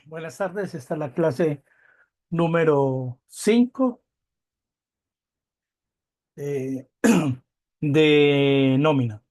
Buenas tardes, esta es la clase número 5 eh, de nómina.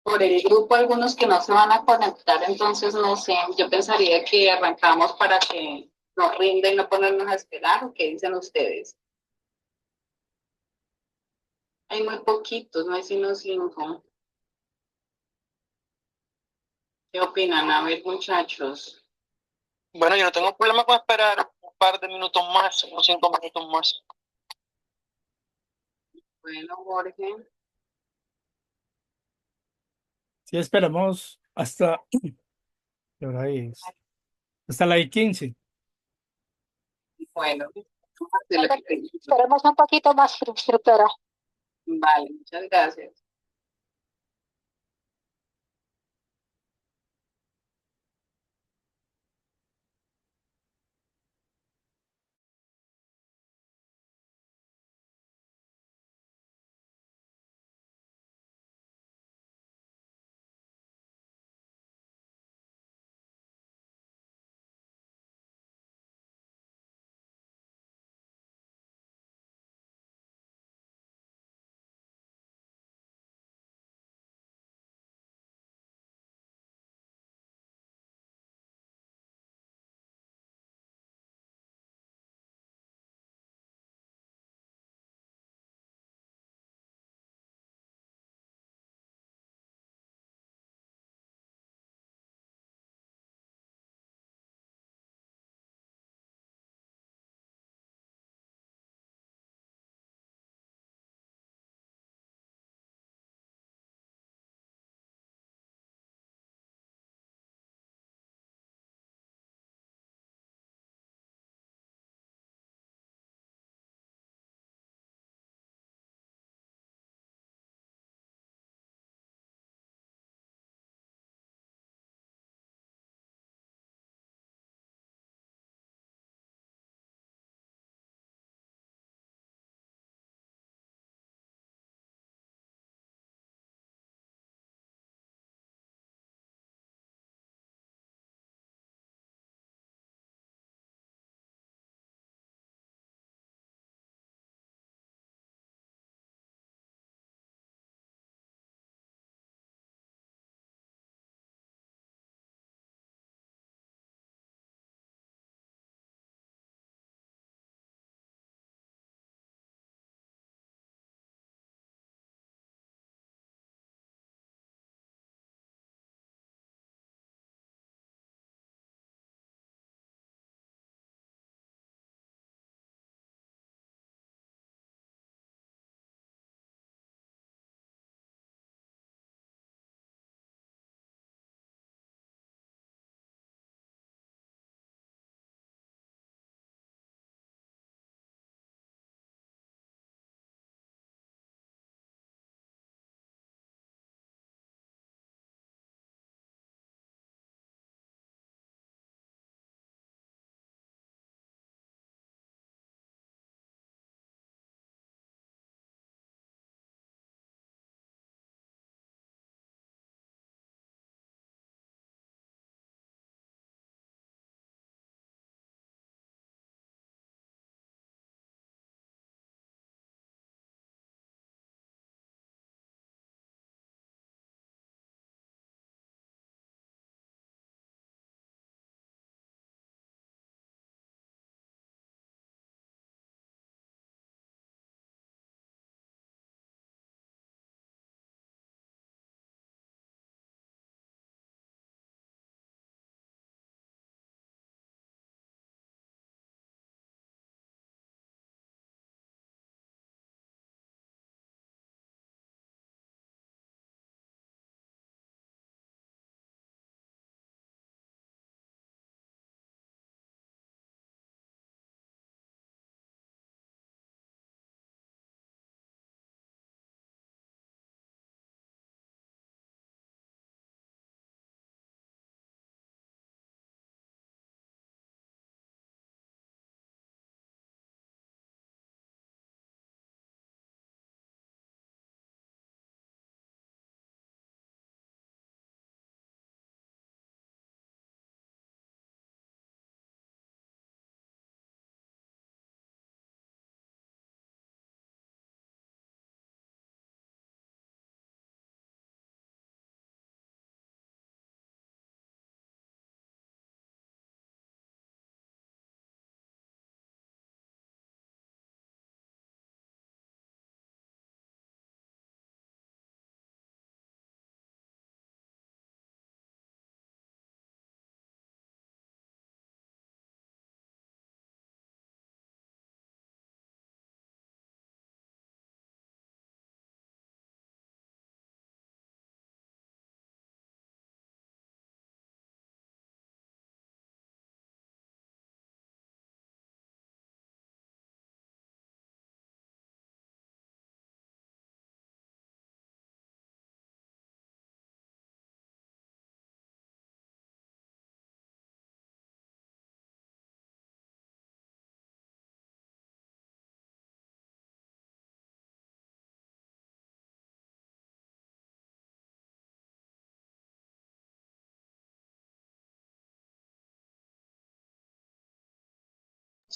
por el grupo algunos que no se van a conectar, entonces no sé, yo pensaría que arrancamos para que nos rinda y no ponernos a esperar, ¿o qué dicen ustedes? Hay muy poquitos, no hay sino 5. ¿Qué opinan? A ver, muchachos. Bueno, yo no tengo problema con esperar un par de minutos más, unos 5 minutos más. Bueno, Jorge, Si esperamos hasta, ¿qué hora es? Hasta la I-15. bueno, de lo que Esperemos un poquito más, instructora. vale, muchas gracias.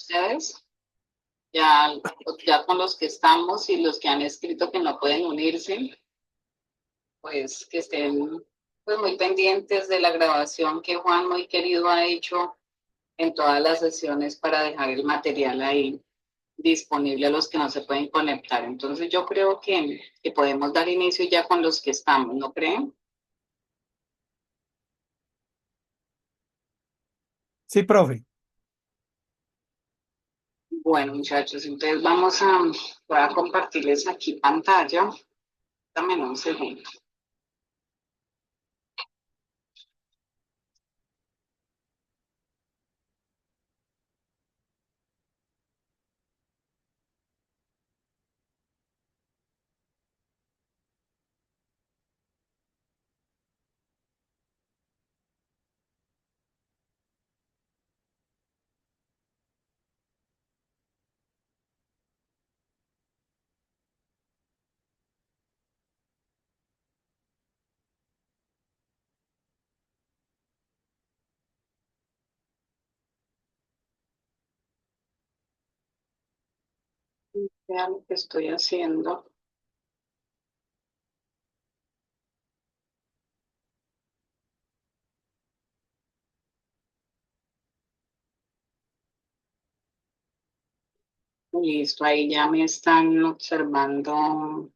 ustedes. Ya, ya con los que estamos y los que han escrito que no pueden unirse, pues que estén pues muy pendientes de la grabación que Juan muy querido ha hecho en todas las sesiones para dejar el material ahí disponible a los que no se pueden conectar. Entonces yo creo que podemos dar inicio ya con los que estamos, ¿no creen? Sí, profe. Bueno, muchachos, entonces voy a compartirles aquí pantalla. Dame un segundo. Vean lo que estoy haciendo. Listo, ahí ya me están observando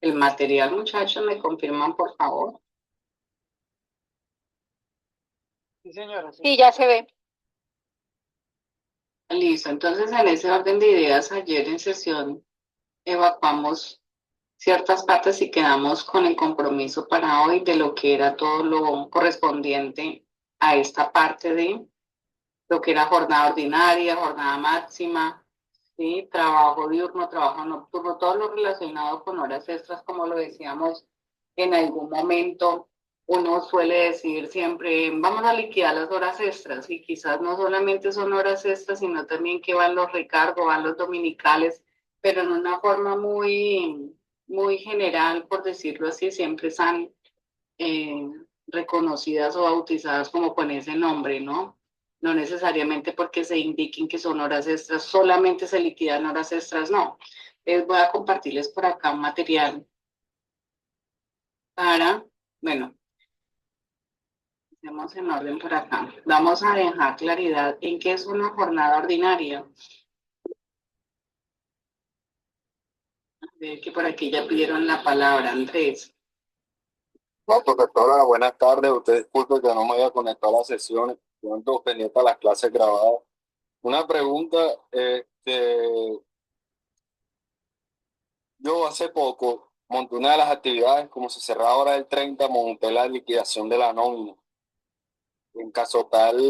el material, muchachos. ¿Me confirman, por favor? Sí, señora. Sí, ya se ve. Listo, entonces en ese orden de ideas, ayer en sesión evacuamos ciertas partes y quedamos con el compromiso para hoy de lo que era todo lo correspondiente a esta parte de lo que era jornada ordinaria, jornada máxima, ¿sí? Trabajo diurno, trabajo nocturno, todo lo relacionado con horas extras, como lo decíamos en algún momento. Uno suele decir siempre, vamos a liquidar las horas extras, y quizás no solamente son horas extras, sino también que van los recargos, van los dominicales, pero en una forma muy general, por decirlo así, siempre están eh, reconocidas o bautizadas como con ese nombre, ¿no? No necesariamente porque se indiquen que son horas extras, solamente se liquidan horas extras, no. Les voy a compartirles por acá un material para, bueno, hacemos en orden por acá. Vamos a dejar claridad en qué es una jornada ordinaria. Ver que por aquí ya pidieron la palabra, Andrés. No, profesora, buenas tardes. Usted disculpe que no me haya conectado a las sesiones. Yo ando pendiente a las clases grabadas. Una pregunta, yo hace poco monté una de las actividades, como se cerraba ahora el 30, monté la liquidación de la nómina. En caso tal,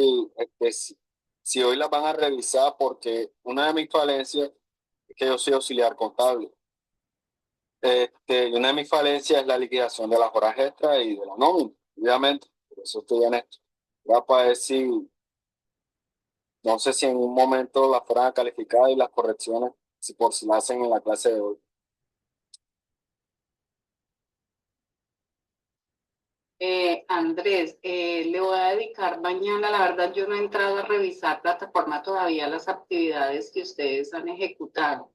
si hoy las van a revisar, porque una de mis falencias es que yo soy auxiliar contable. Y una de mis falencias es la liquidación de las horas extras y de la nómina, obviamente. Por eso estoy en esto. Ya para ver si, no sé si en un momento las fueran a calificar y las correcciones, si por si las hacen en la clase de hoy. Andrés, le voy a dedicar mañana, la verdad yo no he entrado a revisar plataforma todavía las actividades que ustedes han ejecutado.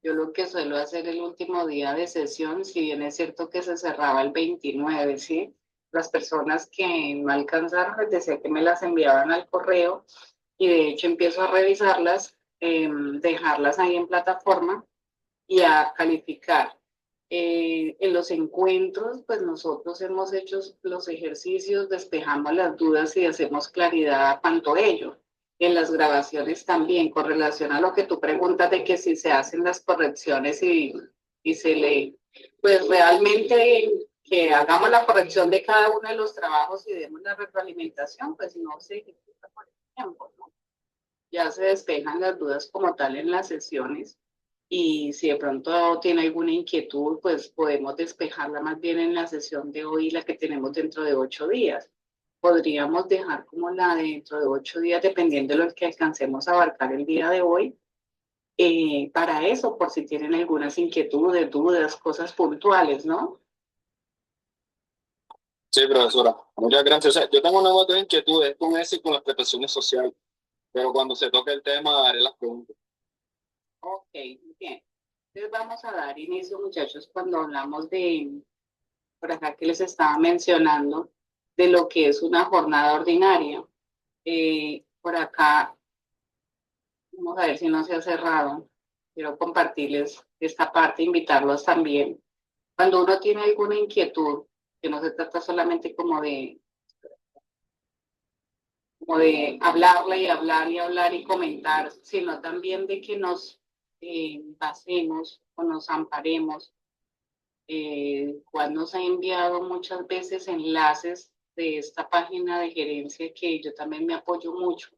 Yo lo que suelo hacer el último día de sesión, si bien es cierto que se cerraba el 29, ¿sí? Las personas que no alcanzaron, les decía que me las enviaban al correo y de hecho empiezo a revisarlas, dejarlas ahí en plataforma y a calificar. En los encuentros, pues nosotros hemos hecho los ejercicios, despejamos las dudas y hacemos claridad a cuanto ello. En las grabaciones también, con relación a lo que tú preguntas de que si se hacen las correcciones y se le, pues realmente que hagamos la corrección de cada uno de los trabajos y demos la retroalimentación, pues no se ejecuta por el tiempo, ¿no? Ya se despejan las dudas como tal en las sesiones y si de pronto tiene alguna inquietud, pues podemos despejarla más bien en la sesión de hoy, la que tenemos dentro de 8 días. Podríamos dejar como la de dentro de 8 días, dependiendo de lo que alcancemos a abarcar el día de hoy, para eso, por si tienen algunas inquietudes, dudas, cosas puntuales, ¿no? Sí, profesora. Muchas gracias. O sea, yo tengo una otra inquietud, es con eso y con las prestaciones sociales, pero cuando se toque el tema haré las preguntas. Ok, bien. Entonces vamos a dar inicio, muchachos, cuando hablamos de, por acá que les estaba mencionando, de lo que es una jornada ordinaria. Por acá, vamos a ver si no se ha cerrado. Quiero compartirles esta parte, invitarlos también. Cuando uno tiene alguna inquietud, que no se trata solamente como de hablarla y hablar y hablar y comentar, sino también de que nos basemos o nos amparemos. Juan nos ha enviado muchas veces enlaces de esta página de gerencia que yo también me apoyo mucho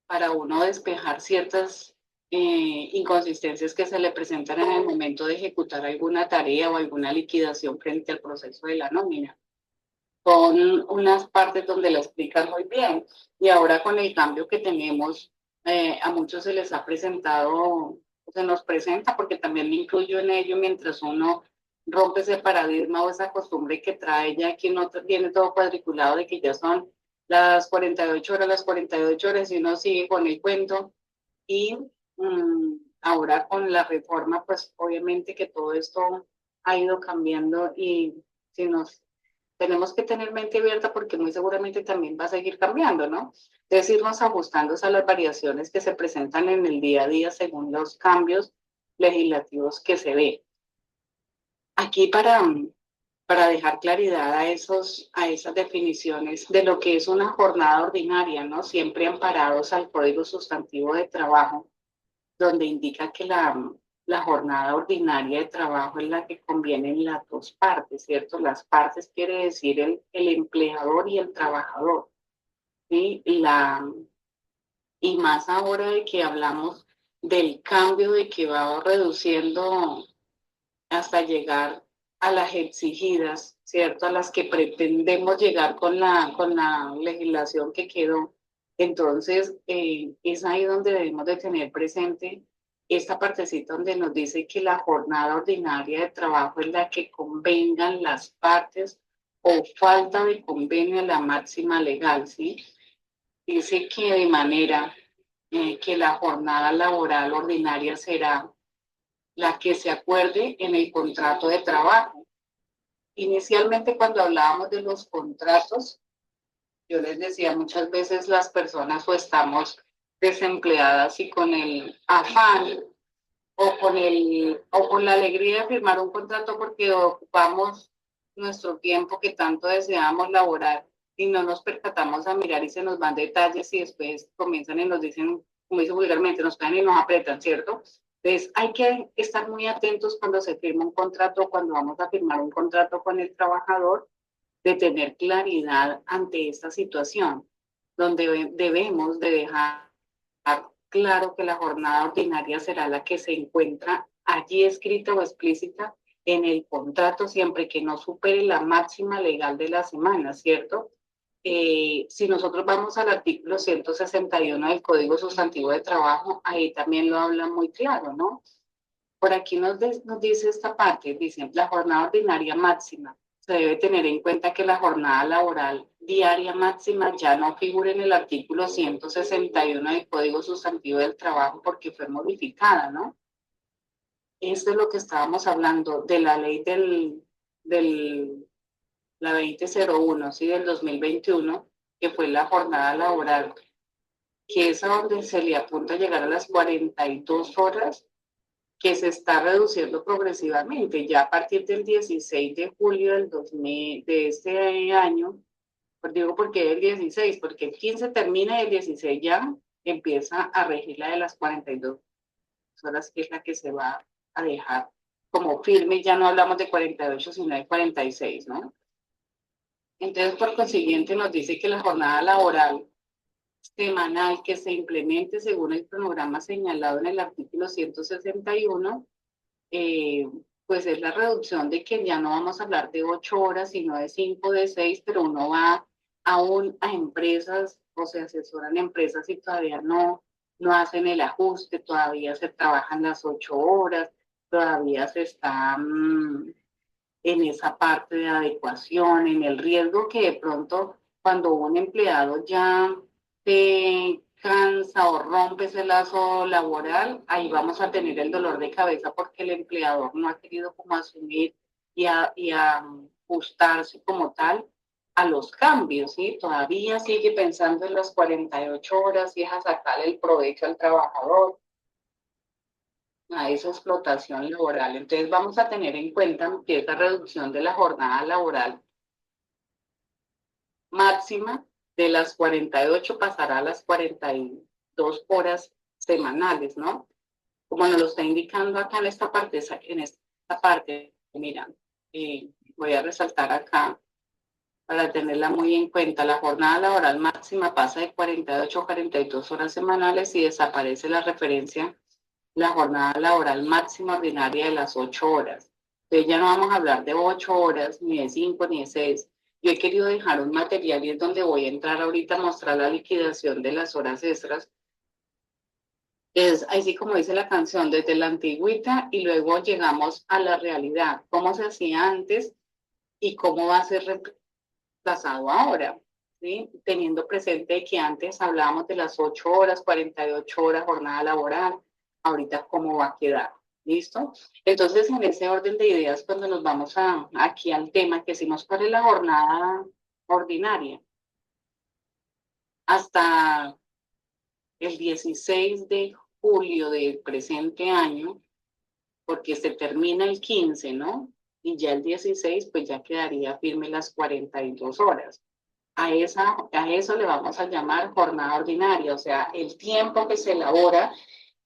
para uno despejar ciertas inconsistencias que se le presentan en el momento de ejecutar alguna tarea o alguna liquidación frente al proceso de la nómina. Son unas partes donde la explican muy bien. Y ahora con el cambio que tenemos, a muchos se les ha presentado, se nos presenta, porque también me incluyo en ello mientras uno rompe ese paradigma o esa costumbre que trae ya que no tiene todo cuadriculado de que ya son las 48 horas y uno sigue con el cuento. Y ahora con la reforma, pues obviamente que todo esto ha ido cambiando y si nos tenemos que tener mente abierta porque muy seguramente también va a seguir cambiando, ¿no? Es irnos ajustando a las variaciones que se presentan en el día a día según los cambios legislativos que se ven. Aquí para dejar claridad a esas definiciones de lo que es una jornada ordinaria, ¿no? Siempre amparados al Código Sustantivo de Trabajo, donde indica que la jornada ordinaria de trabajo es la que conviene en las dos partes, ¿cierto? Las partes quiere decir el empleador y el trabajador, ¿sí? Y más ahora de que hablamos del cambio de que va reduciendo hasta llegar a las exigidas, ¿cierto? A las que pretendemos llegar con la legislación que quedó. Entonces, es ahí donde debemos de tener presente esta partecita donde nos dice que la jornada ordinaria de trabajo es la que convengan las partes o falta de convenio a la máxima legal, ¿sí? Dice que de manera que la jornada laboral ordinaria será la que se acuerde en el contrato de trabajo. Inicialmente, cuando hablábamos de los contratos, yo les decía muchas veces las personas o estamos desempleadas y con el afán o con la alegría de firmar un contrato porque ocupamos nuestro tiempo que tanto deseamos laborar y no nos percatamos a mirar y se nos van detalles y después comienzan y nos dicen, como dice vulgarmente, nos caen y nos apretan, ¿cierto? Entonces hay que estar muy atentos cuando se firma un contrato, cuando vamos a firmar un contrato con el trabajador, de tener claridad ante esta situación, donde debemos de dejar claro que la jornada ordinaria será la que se encuentra allí escrita o explícita en el contrato, siempre que no supere la máxima legal de la semana, ¿cierto? Si nosotros vamos al artículo 161 del Código Sustantivo de Trabajo, ahí también lo habla muy claro, ¿no? Por aquí nos dice esta parte, dice, la jornada ordinaria máxima. Se debe tener en cuenta que la jornada laboral diaria máxima ya no figura en el artículo 161 del Código Sustantivo del Trabajo porque fue modificada, ¿no? Esto es lo que estábamos hablando de la ley la 2001, ¿sí? Del 2021, que fue la jornada laboral, que es a donde se le apunta a llegar a las 42 horas que se está reduciendo progresivamente. Ya a partir del 16 de julio de este año, pues digo porque el 16, porque el 15 termina y el 16 ya empieza a regir la de las 42 horas, que es la que se va a dejar como firme. Ya no hablamos de 48, sino de 46, ¿no? Entonces, por consiguiente, nos dice que la jornada laboral semanal que se implemente según el cronograma señalado en el artículo 161, pues es la reducción de que ya no vamos a hablar de 8 horas, sino de 5, de 6, pero uno va aún a empresas o se asesoran empresas y todavía no hacen el ajuste, todavía se trabajan las 8 horas, todavía se está en esa parte de adecuación, en el riesgo que de pronto cuando un empleado ya te cansa o rompe ese lazo laboral, ahí vamos a tener el dolor de cabeza porque el empleador no ha querido como asumir y ajustarse como tal a los cambios, ¿sí? Todavía sigue pensando en las 48 horas y es a sacarle el provecho al trabajador, a esa explotación laboral. Entonces vamos a tener en cuenta que esa reducción de la jornada laboral máxima de las 48 pasará a las 42 horas semanales, ¿no? Como nos lo está indicando acá en esta parte, mira, voy a resaltar acá para tenerla muy en cuenta. La jornada laboral máxima pasa de 48 a 42 horas semanales y desaparece la referencia, la jornada laboral máxima ordinaria de las 8 horas. Entonces ya no vamos a hablar de 8 horas, ni de 5, ni de 6. Yo he querido dejar un material y es donde voy a entrar ahorita a mostrar la liquidación de las horas extras. Es así como dice la canción, desde la antigüita y luego llegamos a la realidad, cómo se hacía antes y cómo va a ser reemplazado ahora, ¿sí? Teniendo presente que antes hablábamos de las 8 horas, 48 horas jornada laboral, ahorita cómo va a quedar, ¿listo? Entonces, en ese orden de ideas, cuando nos vamos aquí al tema que hicimos, ¿cuál es la jornada ordinaria? Hasta el 16 de julio del presente año, porque se termina el 15, ¿no? Y ya el 16, pues ya quedaría firme las 42 horas. A eso le vamos a llamar jornada ordinaria, o sea, el tiempo que se elabora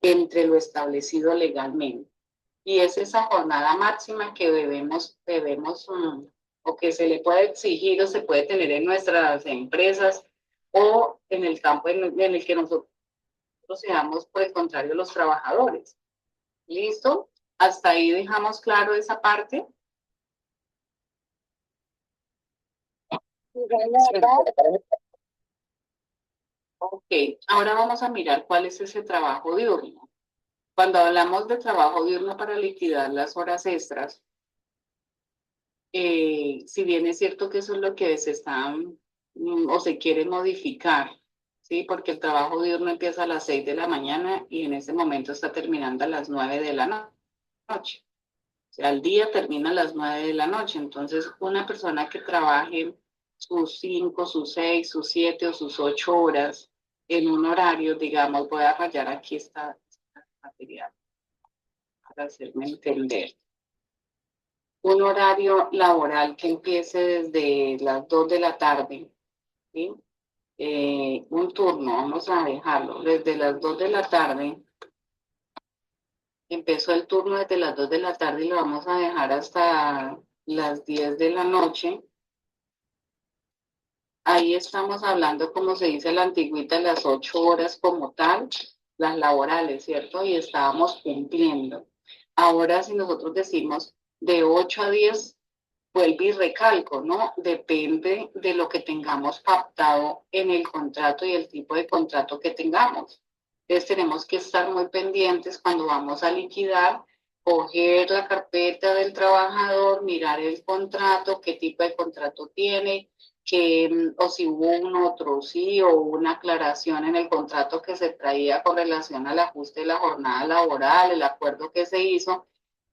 entre lo establecido legalmente. Y es esa jornada máxima que debemos o que se le puede exigir o se puede tener en nuestras empresas o en el campo en el que nosotros seamos, por el contrario, los trabajadores. ¿Listo? Hasta ahí dejamos claro esa parte. Ok, ahora vamos a mirar cuál es ese trabajo diurno. Cuando hablamos de trabajo diurno para liquidar las horas extras, si bien es cierto que eso es lo que se está o se quiere modificar, ¿sí? Porque el trabajo diurno empieza a las 6 de la mañana y en ese momento está terminando a las 9 de la noche. O sea, el día termina a las 9 de la noche. Entonces, una persona que trabaje sus 5, sus 6, sus 7 o sus 8 horas en un horario, digamos, voy a rayar aquí esta material para hacerme entender. Un horario laboral que empiece desde las 2 de la tarde, ¿sí? Un turno, vamos a dejarlo, desde las 2 de la tarde. Empezó el turno desde las 2 de la tarde y lo vamos a dejar hasta las 10 de la noche. Ahí estamos hablando, como se dice la antigüita, las 8 horas como tal, las laborales, ¿cierto? Y estábamos cumpliendo. Ahora, si nosotros decimos de 8 a 10, vuelve y recalco, ¿no? Depende de lo que tengamos pactado en el contrato y el tipo de contrato que tengamos. Entonces tenemos que estar muy pendientes cuando vamos a liquidar, coger la carpeta del trabajador, mirar el contrato, qué tipo de contrato tiene, o si hubo un otro sí o una aclaración en el contrato que se traía con relación al ajuste de la jornada laboral, el acuerdo que se hizo,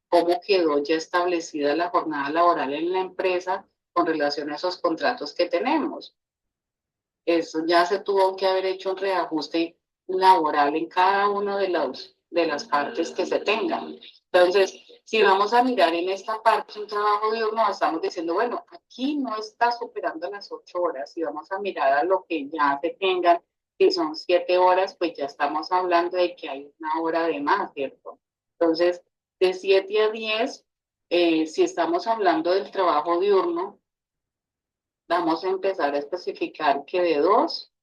cómo quedó ya establecida la jornada laboral en la empresa con relación a esos contratos que tenemos. Eso ya se tuvo que haber hecho un reajuste laboral en cada una de las partes que se tengan. Entonces, si vamos a mirar en esta parte un trabajo diurno, estamos diciendo, bueno, aquí no está superando las 8 horas. Si vamos a mirar a lo que ya se tengan, si son 7 horas, pues ya estamos hablando de que hay una hora de más, ¿cierto? Entonces, de 7 a 10, si estamos hablando del trabajo diurno, vamos a empezar a especificar que de 2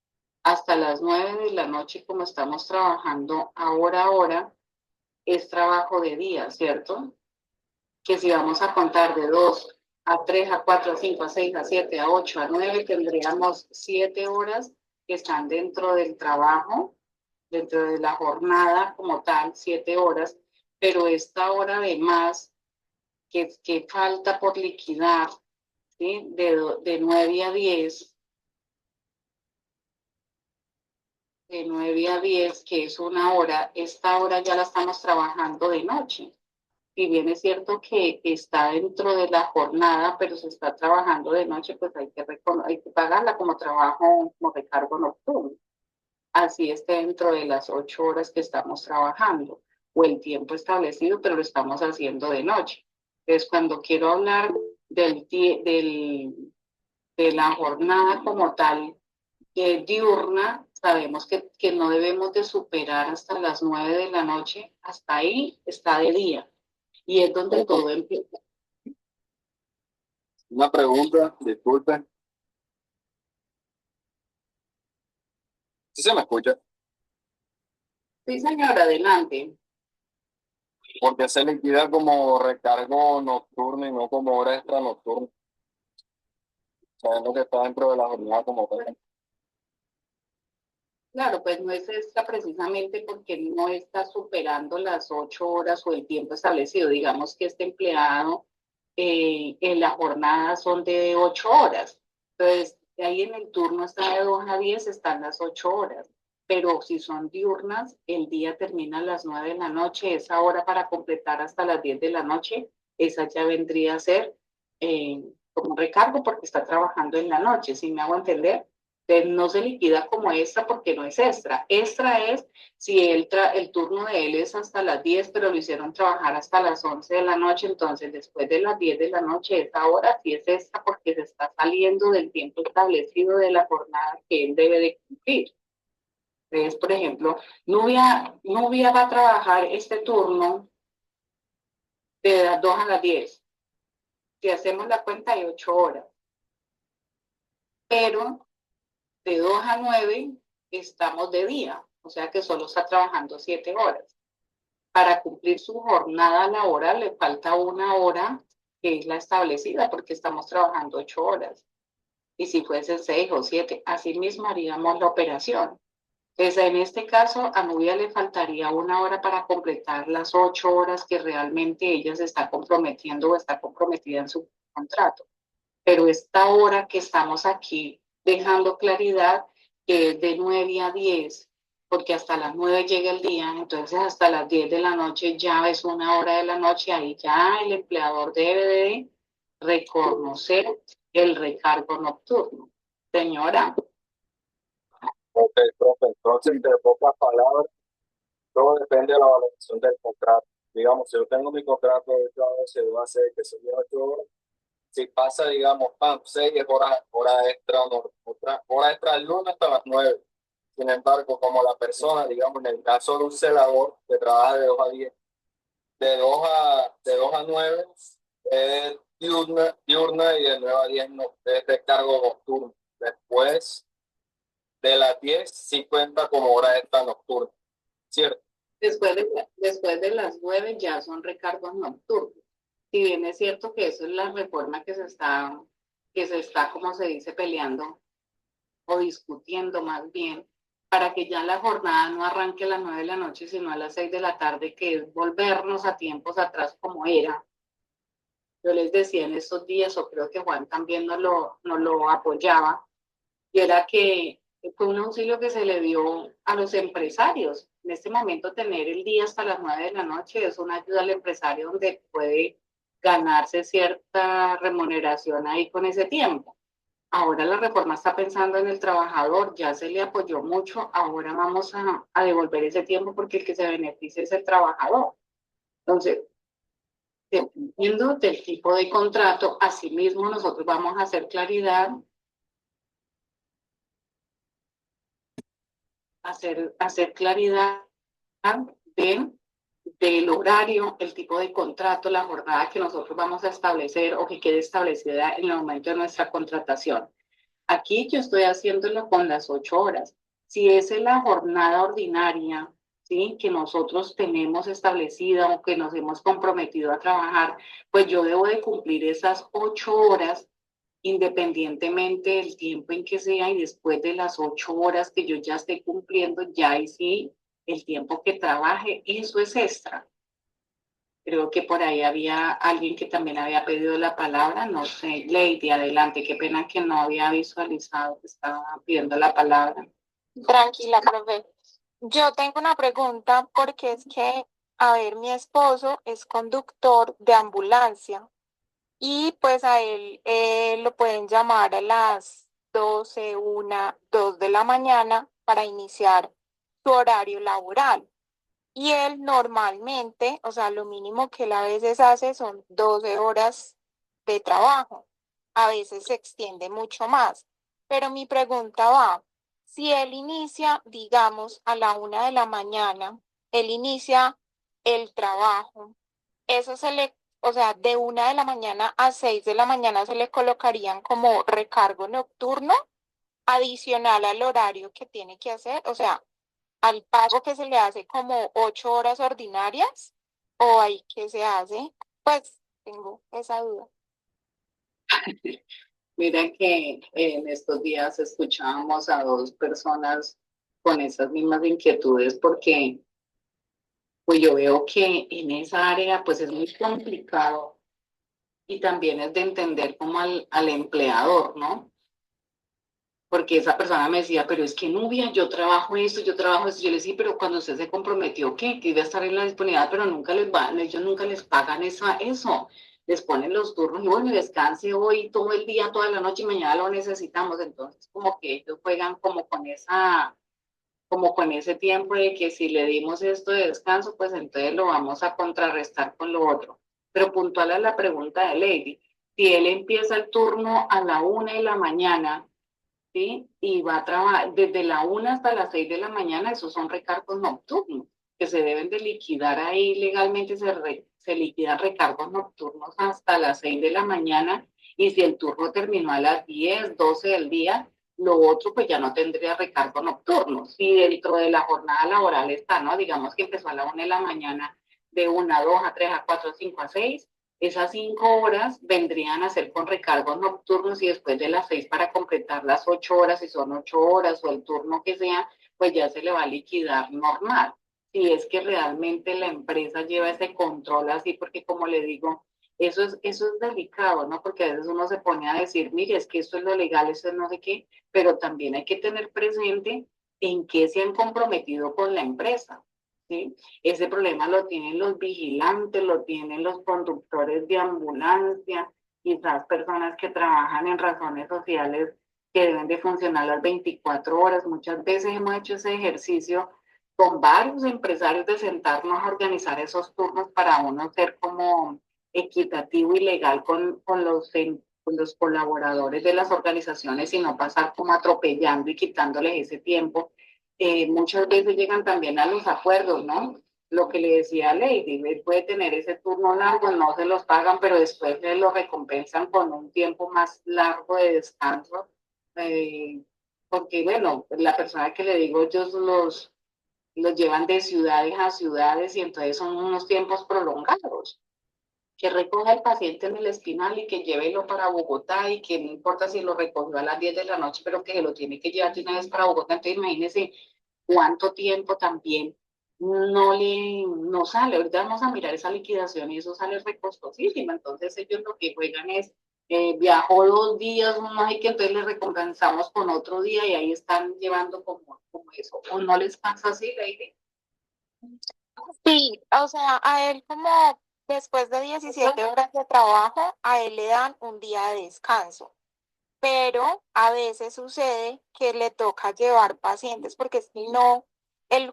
hasta las 9 de la noche, como estamos trabajando ahora, es trabajo de día, ¿cierto? Que si vamos a contar de 2 a 3, a 4, a 5, a 6, a 7, a 8, a 9, tendríamos 7 horas que están dentro del trabajo, dentro de la jornada como tal, 7 horas, pero esta hora de más que falta por liquidar, ¿sí? De 9 a 10, de 9 a 10, que es una hora, esta hora ya la estamos trabajando de noche. Si bien es cierto que está dentro de la jornada, pero se está trabajando de noche, pues hay que pagarla como trabajo, como recargo nocturno. Así esté dentro de las 8 horas que estamos trabajando, o el tiempo establecido, pero lo estamos haciendo de noche. Entonces, cuando quiero hablar de la jornada como tal, diurna, sabemos que no debemos de superar hasta las 9 de la noche, hasta ahí está de día. Y es donde todo empieza. Una pregunta, disculpe. ¿Sí se me escucha? Sí, señora, adelante. ¿Por qué se liquida como recargo nocturno y no como hora extra nocturna? Sabiendo que está dentro de la jornada como tal. Claro, pues no es extra precisamente porque no está superando las 8 horas o el tiempo establecido. Digamos que este empleado en la jornada son de 8 horas. Entonces, ahí en el turno está de 2 a 10, están las 8 horas. Pero si son diurnas, el día termina a las 9 de la noche, esa hora para completar hasta las 10 de la noche, esa ya vendría a ser como un recargo porque está trabajando en la noche, ¿sí me hago entender? Entonces, no se liquida como extra porque no es extra. Extra es si el turno de él es hasta las 10, pero lo hicieron trabajar hasta las 11 de la noche, entonces después de las 10 de la noche, esa hora sí es extra porque se está saliendo del tiempo establecido de la jornada que él debe de cumplir. Entonces, por ejemplo, Nubia va a trabajar este turno de las 2 a las 10. Si hacemos la cuenta de 8 horas, pero de 2 a 9 estamos de día, o sea que solo está trabajando 7 horas. Para cumplir su jornada laboral le falta una hora que es la establecida porque estamos trabajando 8 horas. Y si fuesen 6 o 7, así mismo haríamos la operación. Entonces, en este caso, a Nubia le faltaría una hora para completar las 8 horas que realmente ella se está comprometiendo o está comprometida en su contrato. Pero esta hora que estamos aquí dejando claridad que es de 9 a 10, porque hasta las 9 llega el día, entonces hasta las 10 de la noche ya es una hora de la noche, ahí ya el empleador debe de reconocer el recargo nocturno. Señora, Ok, profe, entonces, de pocas palabras, todo depende de la valoración del contrato. Digamos, si yo tengo mi contrato de trabajo, se va a hacer que son 8 horas. Si pasa, digamos, 6 horas, hora extra, hora extra el lunes hasta las 9. Sin embargo, como la persona, digamos, en el caso de un celador que trabaja de 2 a 10, de 2 a 9 es diurna y de 9 a 10 no, es de cargo nocturno. Después de las 10 sí cuenta como hora extra nocturna, ¿cierto? después de las 9 ya son recargos nocturnos. Si bien es cierto que eso es la reforma que se está, como se dice, peleando o discutiendo más bien, para que ya la jornada no arranque a las 9 de la noche, sino a las 6 de la tarde, que es volvernos a tiempos atrás como era. Yo les decía en estos días, o creo que Juan también nos lo apoyaba, y era que fue un auxilio que se le dio a los empresarios. En este momento tener el día hasta las 9 de la noche es una ayuda al empresario donde puede ganarse cierta remuneración ahí con ese tiempo. Ahora la reforma está pensando en el trabajador, ya se le apoyó mucho, ahora vamos a devolver ese tiempo porque el que se beneficia es el trabajador. Entonces, dependiendo del tipo de contrato, asimismo nosotros vamos a hacer claridad, hacer claridad de, del horario, el tipo de contrato, la jornada que nosotros vamos a establecer o que quede establecida en el momento de nuestra contratación. Aquí yo estoy haciéndolo con las 8 horas. Si esa es la jornada ordinaria, ¿sí? Que nosotros tenemos establecida o que nos hemos comprometido a trabajar, pues yo debo de cumplir esas 8 horas independientemente del tiempo en que sea y después de las 8 horas que yo ya esté cumpliendo, ya ahí sí, el tiempo que trabaje, eso es extra. Creo que por ahí había alguien que también había pedido la palabra, no sé, Lady, adelante, qué pena que no había visualizado que estaba pidiendo la palabra. Tranquila, profe. Yo tengo una pregunta porque es que, a ver, mi esposo es conductor de ambulancia y pues a él lo pueden llamar a las 12, 1, 2 de la mañana para iniciar su horario laboral. Y él normalmente, o sea, lo mínimo que él a veces hace son 12 horas de trabajo. A veces se extiende mucho más. Pero mi pregunta va, si él inicia, digamos, a la 1 de la mañana, él inicia el trabajo, eso se le, o sea, de 1 de la mañana a 6 de la mañana se le colocarían como recargo nocturno adicional al horario que tiene que hacer, o sea, al pago que se le hace como 8 horas ordinarias o ahí que se hace, pues tengo esa duda. Mira que en estos días escuchábamos a dos personas con esas mismas inquietudes porque pues yo veo que en esa área pues es muy complicado y también es de entender como al empleador, ¿no? Porque esa persona me decía, pero es que Nubia, yo trabajo esto, yo trabajo esto. Yo le decía, pero cuando usted se comprometió, ¿qué? Que iba a estar en la disponibilidad, pero nunca les van, ellos nunca les pagan eso. Les ponen los turnos y bueno, descanse hoy todo el día, toda la noche y mañana lo necesitamos. Entonces, como que ellos juegan como con ese tiempo de que si le dimos esto de descanso, pues entonces lo vamos a contrarrestar con lo otro. Pero puntual a la pregunta de Lady, si él empieza el turno a la 1 de la mañana, ¿sí? Y va a trabajar desde la 1 hasta las 6 de la mañana, esos son recargos nocturnos que se deben de liquidar ahí legalmente, se liquidan recargos nocturnos hasta las 6 de la mañana y si el turno terminó a las 10, 12 del día, lo otro pues ya no tendría recargo nocturno. Si dentro de la jornada laboral está, ¿no? Digamos que empezó a la 1 de la mañana, de 1 a 2 a 3 a 4 a 5 a 6, esas 5 horas vendrían a ser con recargos nocturnos y después de las 6 para completar las 8 horas, si son 8 horas o el turno que sea, pues ya se le va a liquidar normal. Si es que realmente la empresa lleva ese control así, porque como le digo, eso es delicado, ¿no? Porque a veces uno se pone a decir, mire, es que esto es lo legal, esto es no sé qué, pero también hay que tener presente en qué se han comprometido con la empresa, ¿sí? Ese problema lo tienen los vigilantes, lo tienen los conductores de ambulancia, quizás personas que trabajan en razones sociales que deben de funcionar las 24 horas. Muchas veces hemos hecho ese ejercicio con varios empresarios de sentarnos a organizar esos turnos para uno ser como equitativo y legal con los colaboradores de las organizaciones y no pasar como atropellando y quitándoles ese tiempo. Muchas veces llegan también a los acuerdos, ¿no? Lo que le decía a Lady, él puede tener ese turno largo, no se los pagan, pero después le lo recompensan con un tiempo más largo de descanso, eh, porque bueno, la persona que le digo, ellos los llevan de ciudades a ciudades y entonces son unos tiempos prolongados. Que recoja al paciente en el espinal y que llévelo para Bogotá y que no importa si lo recogió a las 10 de la noche, pero que se lo tiene que llevar de una vez para Bogotá. Entonces imagínese cuánto tiempo también no sale. Ahorita vamos a mirar esa liquidación y eso sale recostosísimo. Entonces ellos lo que juegan es, viajó 2 días, no hay que entonces le recompensamos con otro día y ahí están llevando como eso. ¿O no les pasa así, Lady? Sí, o sea, a él como después de 17 horas de trabajo, a él le dan un día de descanso, pero a veces sucede que le toca llevar pacientes porque si no, él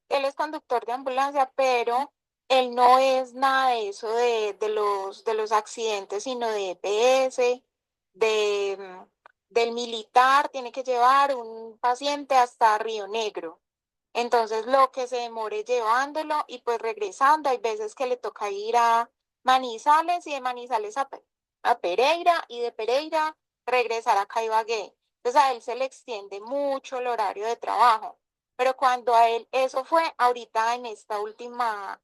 es conductor de ambulancia, pero él no es nada de eso de los accidentes, sino de EPS, del militar, tiene que llevar un paciente hasta Río Negro. Entonces, lo que se demore llevándolo y pues regresando, hay veces que le toca ir a Manizales y de Manizales a Pereira y de Pereira regresar a Ibagué. Entonces, a él se le extiende mucho el horario de trabajo. Pero cuando a él, eso fue ahorita en esta última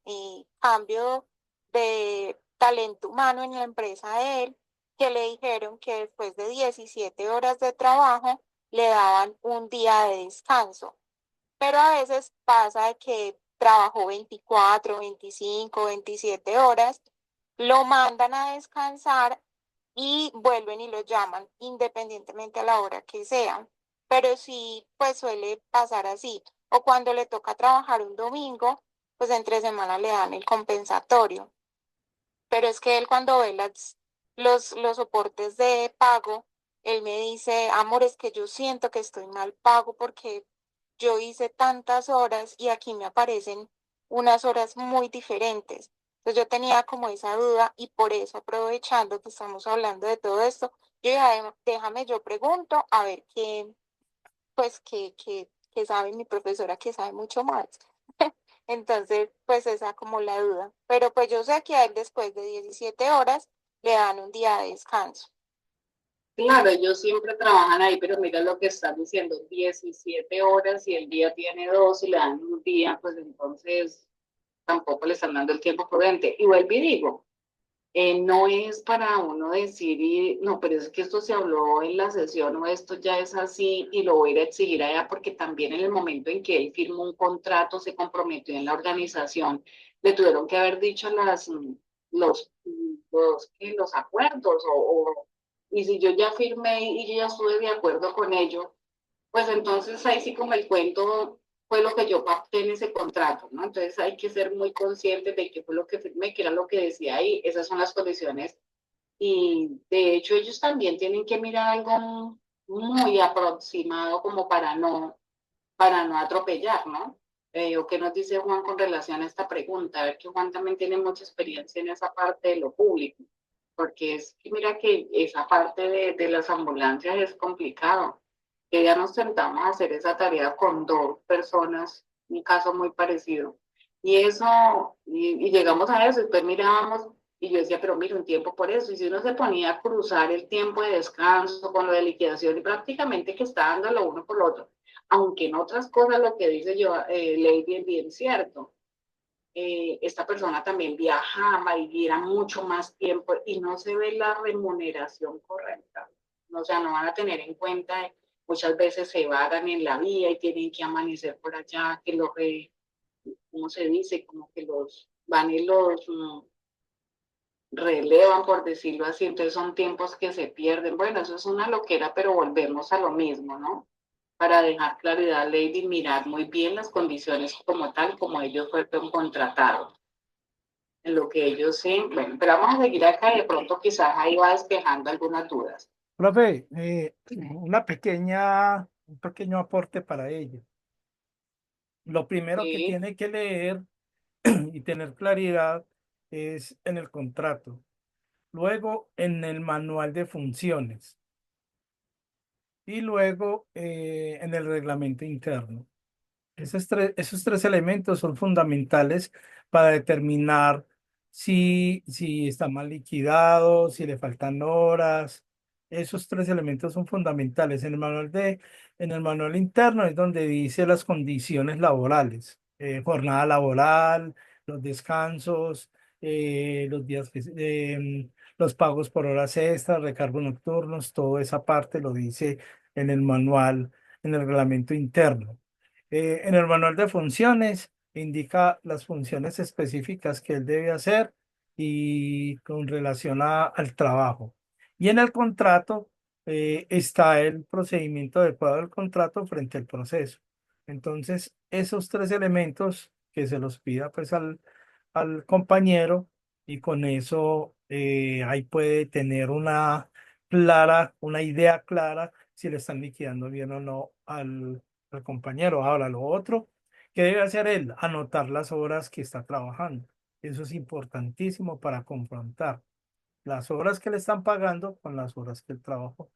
cambio de talento humano en la empresa de él, que le dijeron que después de 17 horas de trabajo le daban un día de descanso. Pero a veces pasa que trabajó 24, 25, 27 horas, lo mandan a descansar y vuelven y lo llaman, independientemente a la hora que sea. Pero sí, pues suele pasar así. O cuando le toca trabajar un domingo, pues entre semana le dan el compensatorio. Pero es que él cuando ve los soportes de pago, él me dice, amor, es que yo siento que estoy mal pago porque yo hice tantas horas y aquí me aparecen unas horas muy diferentes. Entonces yo tenía como esa duda y por eso, aprovechando que estamos hablando de todo esto, yo dije, déjame, yo pregunto a ver qué, pues, qué sabe mi profesora, que sabe mucho más. Entonces, pues esa como la duda. Pero pues yo sé que a él después de 17 horas le dan un día de descanso. Claro, ellos siempre trabajan ahí, pero mira lo que están diciendo, 17 horas y el día tiene dos y le dan un día, pues entonces tampoco le están dando el tiempo prudente. Y vuelvo y digo, no es para uno decir, no, pero es que esto se habló en la sesión o esto ya es así y lo voy a ir a exigir allá porque también en el momento en que él firmó un contrato, se comprometió en la organización, le tuvieron que haber dicho los acuerdos y si yo ya firmé y yo ya estuve de acuerdo con ello, pues entonces ahí sí como el cuento fue lo que yo pacté en ese contrato, ¿no? Entonces hay que ser muy conscientes de qué fue lo que firmé, qué era lo que decía ahí, esas son las condiciones. Y de hecho ellos también tienen que mirar algo muy aproximado como para no atropellar, ¿no? ¿O qué nos dice Juan con relación a esta pregunta? A ver que Juan también tiene mucha experiencia en esa parte de lo público, porque es que mira que esa parte de las ambulancias es complicado. Que ya nos sentamos a hacer esa tarea con dos personas, un caso muy parecido. Y eso, y llegamos a eso, y después mirábamos, y yo decía, pero mira, un tiempo por eso. Y si uno se ponía a cruzar el tiempo de descanso con lo de liquidación, y prácticamente que está dando lo uno por lo otro, aunque en otras cosas lo que dice yo, Lady, es bien cierto. Esta persona también viajaba y era mucho más tiempo y no se ve la remuneración correcta. O sea, no van a tener en cuenta, muchas veces se vagan en la vía y tienen que amanecer por allá, que los, ¿cómo se dice? Como que los van y los relevan, por decirlo así. Entonces son tiempos que se pierden. Bueno, eso es una loquera, pero volvemos a lo mismo, ¿no? Para dejar claridad, Lady, mirar muy bien las condiciones como tal, como ellos fueron contratados, en lo que ellos sí. Bueno, pero vamos a seguir acá y de pronto quizás ahí va despejando algunas dudas. Profe, un pequeño aporte para ello. Lo primero que Sí, tiene que leer y tener claridad es en el contrato, luego en el manual de funciones y luego en el reglamento interno. Esos tres elementos son fundamentales para determinar si está mal liquidado, si le faltan horas. Esos tres elementos son fundamentales. En el manual interno es donde dice las condiciones laborales, jornada laboral, los descansos, los pagos por horas extras, recargos nocturnos, toda esa parte lo dice en el manual, en el reglamento interno. En el manual de funciones indica las funciones específicas que él debe hacer y con relación al trabajo. Y en el contrato está el procedimiento adecuado del contrato frente al proceso. Entonces, esos tres elementos que se los pida pues al compañero y con eso ahí puede tener una idea clara si le están liquidando bien o no al compañero. Ahora, lo otro que debe hacer él, anotar las horas que está trabajando. Eso es importantísimo para confrontar las horas que le están pagando con las horas que él trabajó.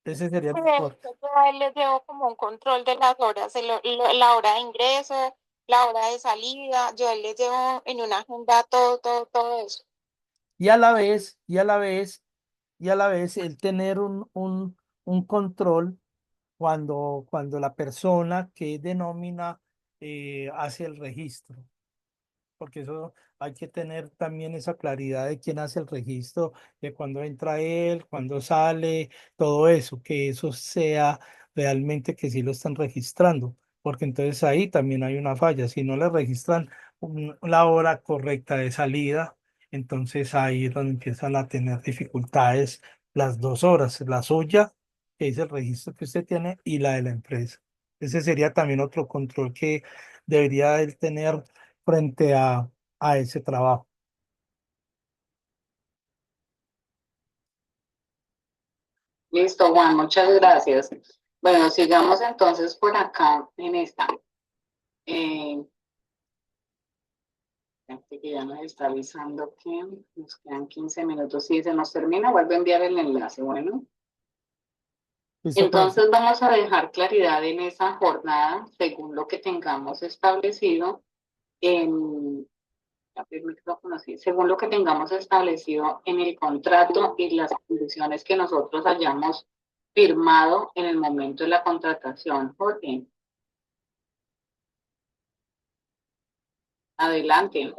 Ese sería mi aporte. Yo a él les llevo como un control de las horas, la hora de ingreso, la hora de salida, yo a él les llevo en una agenda todo, todo, todo eso. Y a la vez, el tener un control cuando la persona que es de nómina hace el registro, porque eso hay que tener también esa claridad de quién hace el registro, de cuándo entra él, cuándo sale, todo eso, que eso sea realmente que sí lo están registrando. porque entonces ahí también hay una falla. Si no le registran la hora correcta de salida, entonces ahí es donde empiezan a tener dificultades las 2 horas, la suya, que es el registro que usted tiene, y la de la empresa. Ese sería también otro control que debería él tener frente a ese trabajo. Listo, Juan, muchas gracias. Bueno, sigamos entonces por acá en esta. Eh, Gente que ya nos está avisando que nos quedan 15 minutos. Si se nos termina, vuelve a enviar el enlace. Bueno, ¿Listo, profe? entonces vamos a dejar claridad en esa jornada según lo que tengamos establecido en abrir micrófono, sí, según lo que tengamos establecido en el contrato y las condiciones que nosotros hayamos firmado en el momento de la contratación. Jorge, adelante.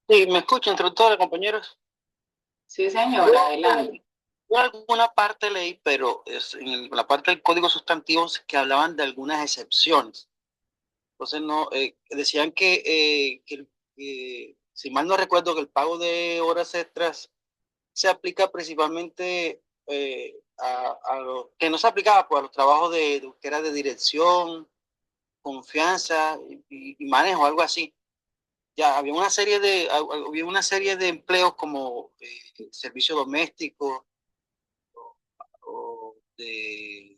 Sí, me escuchan, instructora, compañeros. Sí, señor, adelante. Yo alguna parte leí, pero en la parte del código sustantivo que hablaban de algunas excepciones. Entonces no decían que, si mal no recuerdo, que el pago de horas extras se aplica principalmente que no se aplicaba pues, a los trabajos que era de dirección, confianza y manejo, algo así. Ya había una serie de empleos como servicio doméstico o de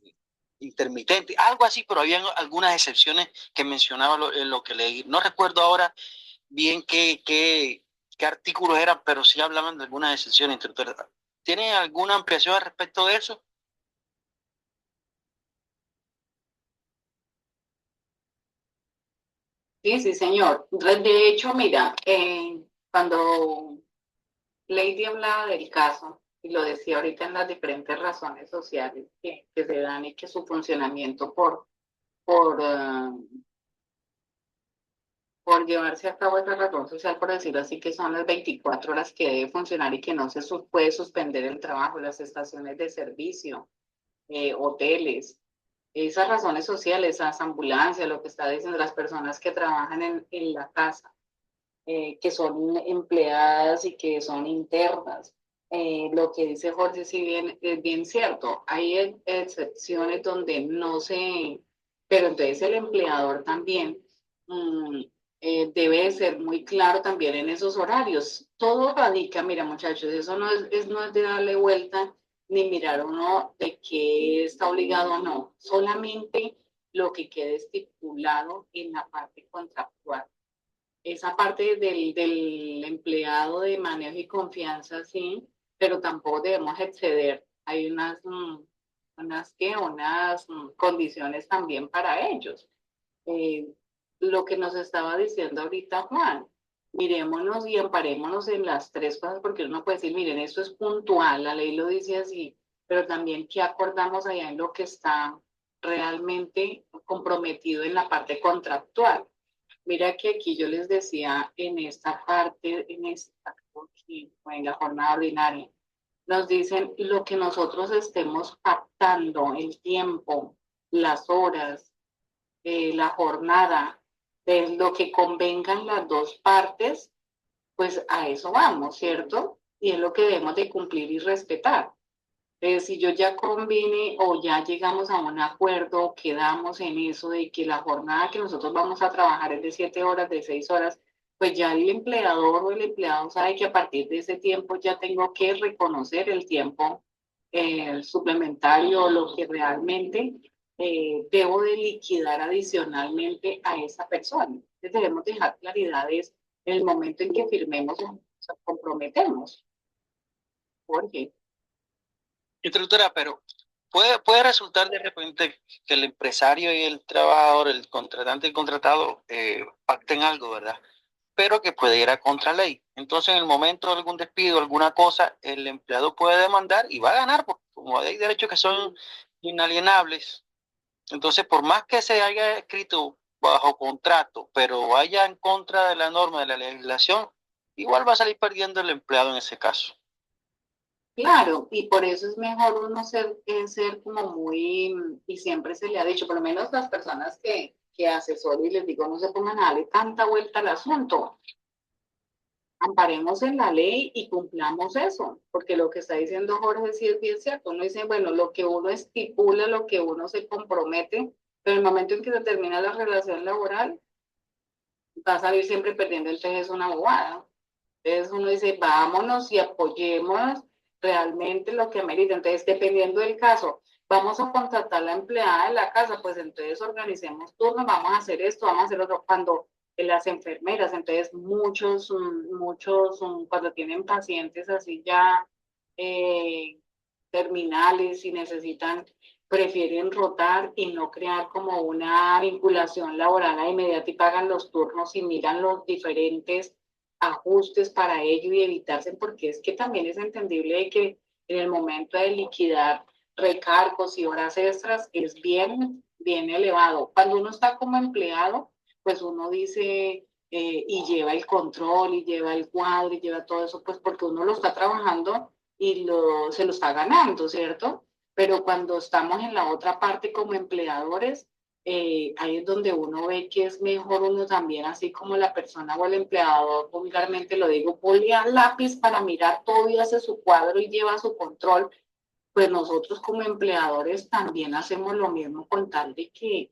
intermitente, algo así, pero había algunas excepciones que mencionaba en lo que leí. No recuerdo ahora bien qué artículos eran, pero sí hablaban de algunas excepciones. ¿Tiene alguna ampliación al respecto de eso? Sí, sí, señor. De hecho, mira, cuando Lady hablaba del caso, y lo decía ahorita en las diferentes razones sociales que se dan y que su funcionamiento por llevarse a cabo esa razón social, por decirlo así, que son las 24 horas que debe funcionar y que no se puede suspender el trabajo, las estaciones de servicio, hoteles, esas razones sociales, esas ambulancias, lo que está diciendo las personas que trabajan en la casa, que son empleadas y que son internas. Lo que dice Jorge, sí bien, es bien cierto. Hay excepciones donde no se, pero entonces el empleador también mm, debe de ser muy claro también en esos horarios. Todo radica, mira muchachos, eso no es de darle vuelta ni mirar uno de qué está obligado o no, solamente lo que quede estipulado en la parte contractual. Esa parte del empleado de manejo y confianza, sí, pero tampoco debemos exceder. Hay unas condiciones también para ellos. Eh, lo que nos estaba diciendo ahorita Juan, mirémonos y amparémonos en las tres cosas, porque uno puede decir, miren, esto es puntual, la ley lo dice así, pero también qué acordamos allá en lo que está realmente comprometido en la parte contractual. Mira que aquí yo les decía en esta parte, en la jornada ordinaria, nos dicen lo que nosotros estemos pactando, el tiempo, las horas, la jornada, de lo que convengan las dos partes, pues a eso vamos, ¿cierto? Y es lo que debemos de cumplir y respetar. Si yo ya convine o ya llegamos a un acuerdo, quedamos en eso de que la jornada que nosotros vamos a trabajar es de 7 horas, de 6 horas, pues ya el empleador o el empleado sabe que a partir de ese tiempo ya tengo que reconocer el tiempo suplementario o lo que realmente debo de liquidar adicionalmente a esa persona. Entonces debemos dejar claridades en el momento en que firmemos o nos comprometemos. Jorge. Instructora, pero puede resultar de repente que el empresario y el trabajador, el contratante y el contratado, pacten algo, ¿verdad? Pero que puede ir a contraley. Entonces, en el momento de algún despido, alguna cosa, el empleado puede demandar y va a ganar, porque como hay derechos que son inalienables. Entonces, por más que se haya escrito bajo contrato, pero vaya en contra de la norma de la legislación, igual va a salir perdiendo el empleado en ese caso. Claro, y por eso es mejor uno ser como muy, y siempre se le ha dicho, por lo menos las personas que que asesoro y les digo, no se pongan a darle tanta vuelta al asunto. Amparemos en la ley y cumplamos eso, porque lo que está diciendo Jorge sí es bien cierto. Uno dice, bueno, lo que uno estipula, lo que uno se compromete, pero el momento en que se termina la relación laboral, va a salir siempre perdiendo, entonces es una bobada. Entonces uno dice, vámonos y apoyemos realmente lo que amerita. Entonces, dependiendo del caso, vamos a contratar a la empleada de la casa, pues entonces organicemos turnos, vamos a hacer esto, vamos a hacer otro. Cuando las enfermeras, entonces muchos, cuando tienen pacientes así ya terminales y necesitan, prefieren rotar y no crear como una vinculación laboral a inmediato y pagan los turnos y miran los diferentes ajustes para ello y evitarse, porque es que también es entendible que en el momento de liquidar recargos y horas extras es bien elevado. Cuando uno está como empleado, pues uno dice y lleva el control y lleva el cuadro y lleva todo eso, pues porque uno lo está trabajando y se lo está ganando, ¿cierto? Pero cuando estamos en la otra parte como empleadores, ahí es donde uno ve que es mejor uno también, así como la persona o el empleador, vulgarmente lo digo, pone al lápiz para mirar todo y hace su cuadro y lleva su control, pues nosotros como empleadores también hacemos lo mismo con tal de que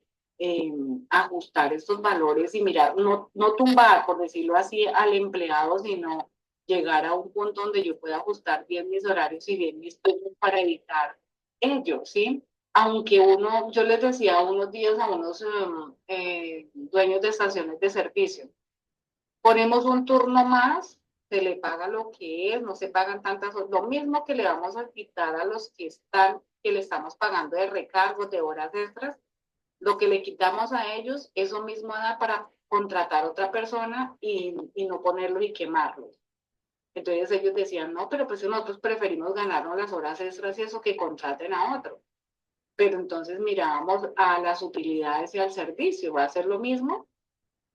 ajustar estos valores y mirar, no tumbar, por decirlo así, al empleado, sino llegar a un punto donde yo pueda ajustar bien mis horarios y bien mis turnos para evitar ello, ¿sí? Aunque yo les decía unos días a unos dueños de estaciones de servicio, ponemos un turno más, se le paga lo que es, no se pagan tantas horas, lo mismo que le vamos a quitar a los que le estamos pagando de recargos, de horas extras, lo que le quitamos a ellos, eso mismo da para contratar a otra persona y no ponerlos y quemarlos. Entonces ellos decían, no, pero pues nosotros preferimos ganarnos las horas extras y eso que contraten a otro. Pero entonces mirábamos a las utilidades y al servicio, ¿va a ser lo mismo?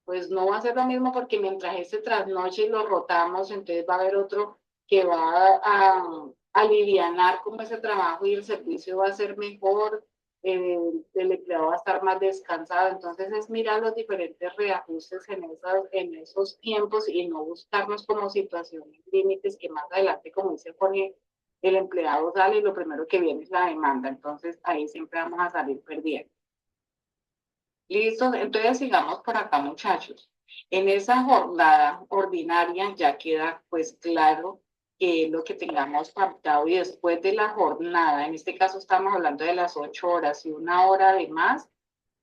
Pues no va a ser lo mismo porque mientras este trasnoche lo rotamos, entonces va a haber otro que va a alivianar como ese trabajo y el servicio va a ser mejor, el empleado va a estar más descansado. Entonces es mirar los diferentes reajustes en esos tiempos y no buscarnos como situaciones límites que más adelante, como dice Jorge, el empleado sale y lo primero que viene es la demanda. Entonces ahí siempre vamos a salir perdiendo. Listo, entonces sigamos por acá, muchachos. En esa jornada ordinaria ya queda pues claro que es lo que tengamos pactado y después de la jornada, en este caso estamos hablando de las 8 horas y una hora de más,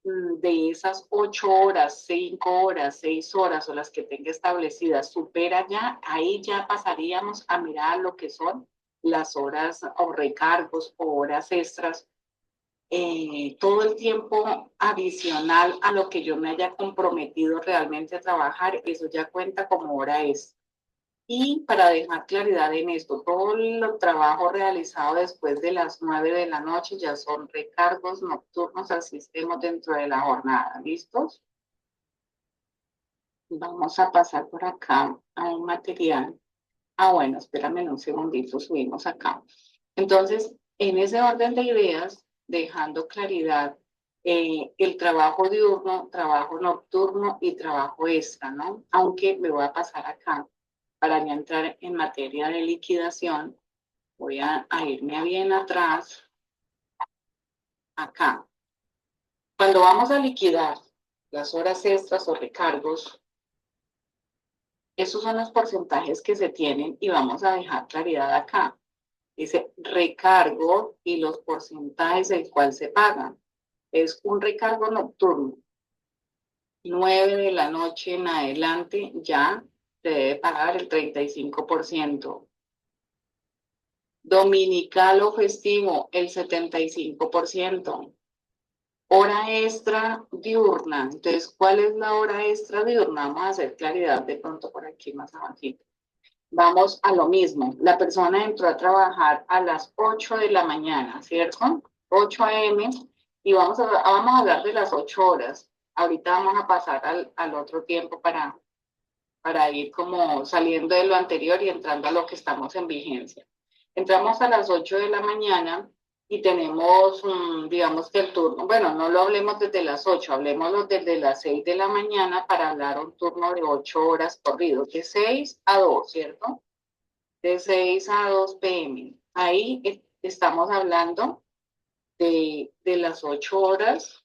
de esas 8 horas, 5 horas, 6 horas o las que tenga establecidas, supera ya, ahí ya pasaríamos a mirar lo que son las horas o recargos o horas extras todo el tiempo adicional a lo que yo me haya comprometido realmente a trabajar, eso ya cuenta como hora extra. Y para dejar claridad en esto, todo el trabajo realizado después de las 9 de la noche ya son recargos nocturnos al sistema dentro de la jornada. ¿Listos? Vamos a pasar por acá a un material. Ah, bueno, espérame un segundito, subimos acá. Entonces, en ese orden de ideas, dejando claridad, el trabajo diurno, trabajo nocturno y trabajo extra, ¿no? Aunque me voy a pasar acá para ya entrar en materia de liquidación, voy a irme bien atrás, acá. Cuando vamos a liquidar las horas extras o recargos, esos son los porcentajes que se tienen y vamos a dejar claridad acá. Dice recargo y los porcentajes del cual se pagan. Es un recargo nocturno. 9 de la noche en adelante ya se debe pagar el 35%. Dominical o festivo, el 75%. Hora extra diurna. Entonces, ¿cuál es la hora extra diurna? Vamos a hacer claridad de pronto por aquí más abajito. Vamos a lo mismo. La persona entró a trabajar a las 8 de la mañana, ¿cierto? 8 a.m. y vamos a hablar de las 8 horas. Ahorita vamos a pasar al otro tiempo para ir como saliendo de lo anterior y entrando a lo que estamos en vigencia. Entramos a las 8 de la mañana y tenemos, digamos que el turno, bueno, no lo hablemos desde las 8, hablemoslo desde las 6 de la mañana para hablar un turno de 8 horas corrido, de 6 a 2, ¿cierto? De 6 a 2 p.m. Ahí estamos hablando de las 8 horas,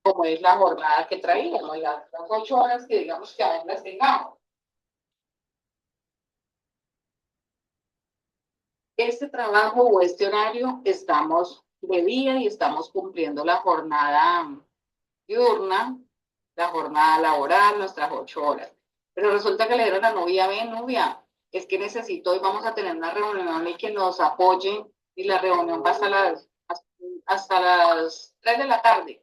como es la jornada que traíamos, las 8 horas que digamos que aún las tengamos. Este trabajo o este horario estamos de día y estamos cumpliendo la jornada diurna, la jornada laboral, nuestras 8 horas. Pero resulta que le dieron a Nubia, ven, Nubia, es que necesito, hoy vamos a tener una reunión y que nos apoyen, y la reunión va hasta las 3 de la tarde.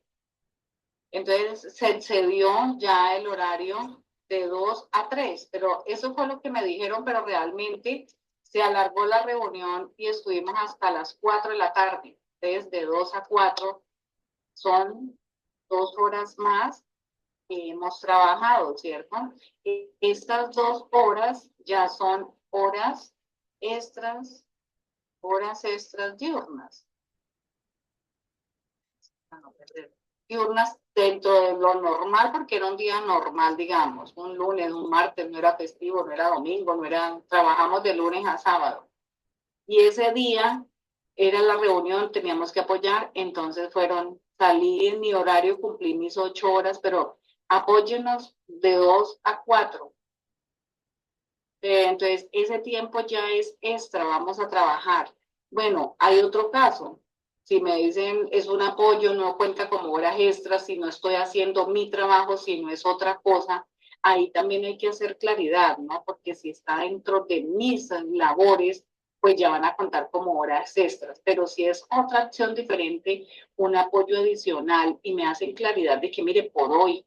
Entonces se excedió ya el horario de 2 a 3, pero eso fue lo que me dijeron, pero realmente se alargó la reunión y estuvimos hasta las 4 de la tarde. Entonces de 2 a 4 son 2 horas más que hemos trabajado, ¿cierto? Estas 2 horas ya son extras, horas extras diurnas. No perder. Diurnas dentro de lo normal, porque era un día normal, digamos, un lunes, un martes, no era festivo, no era domingo, trabajamos de lunes a sábado. Y ese día era la reunión, teníamos que apoyar, entonces salí en mi horario, cumplí mis 8 horas, pero apóyennos de 2 a 4. Entonces, ese tiempo ya es extra, vamos a trabajar. Bueno, hay otro caso. Si me dicen es un apoyo, no cuenta como horas extras, si no estoy haciendo mi trabajo, si no es otra cosa, ahí también hay que hacer claridad, ¿no? Porque si está dentro de mis labores, pues ya van a contar como horas extras. Pero si es otra acción diferente, un apoyo adicional y me hacen claridad de que, mire, por hoy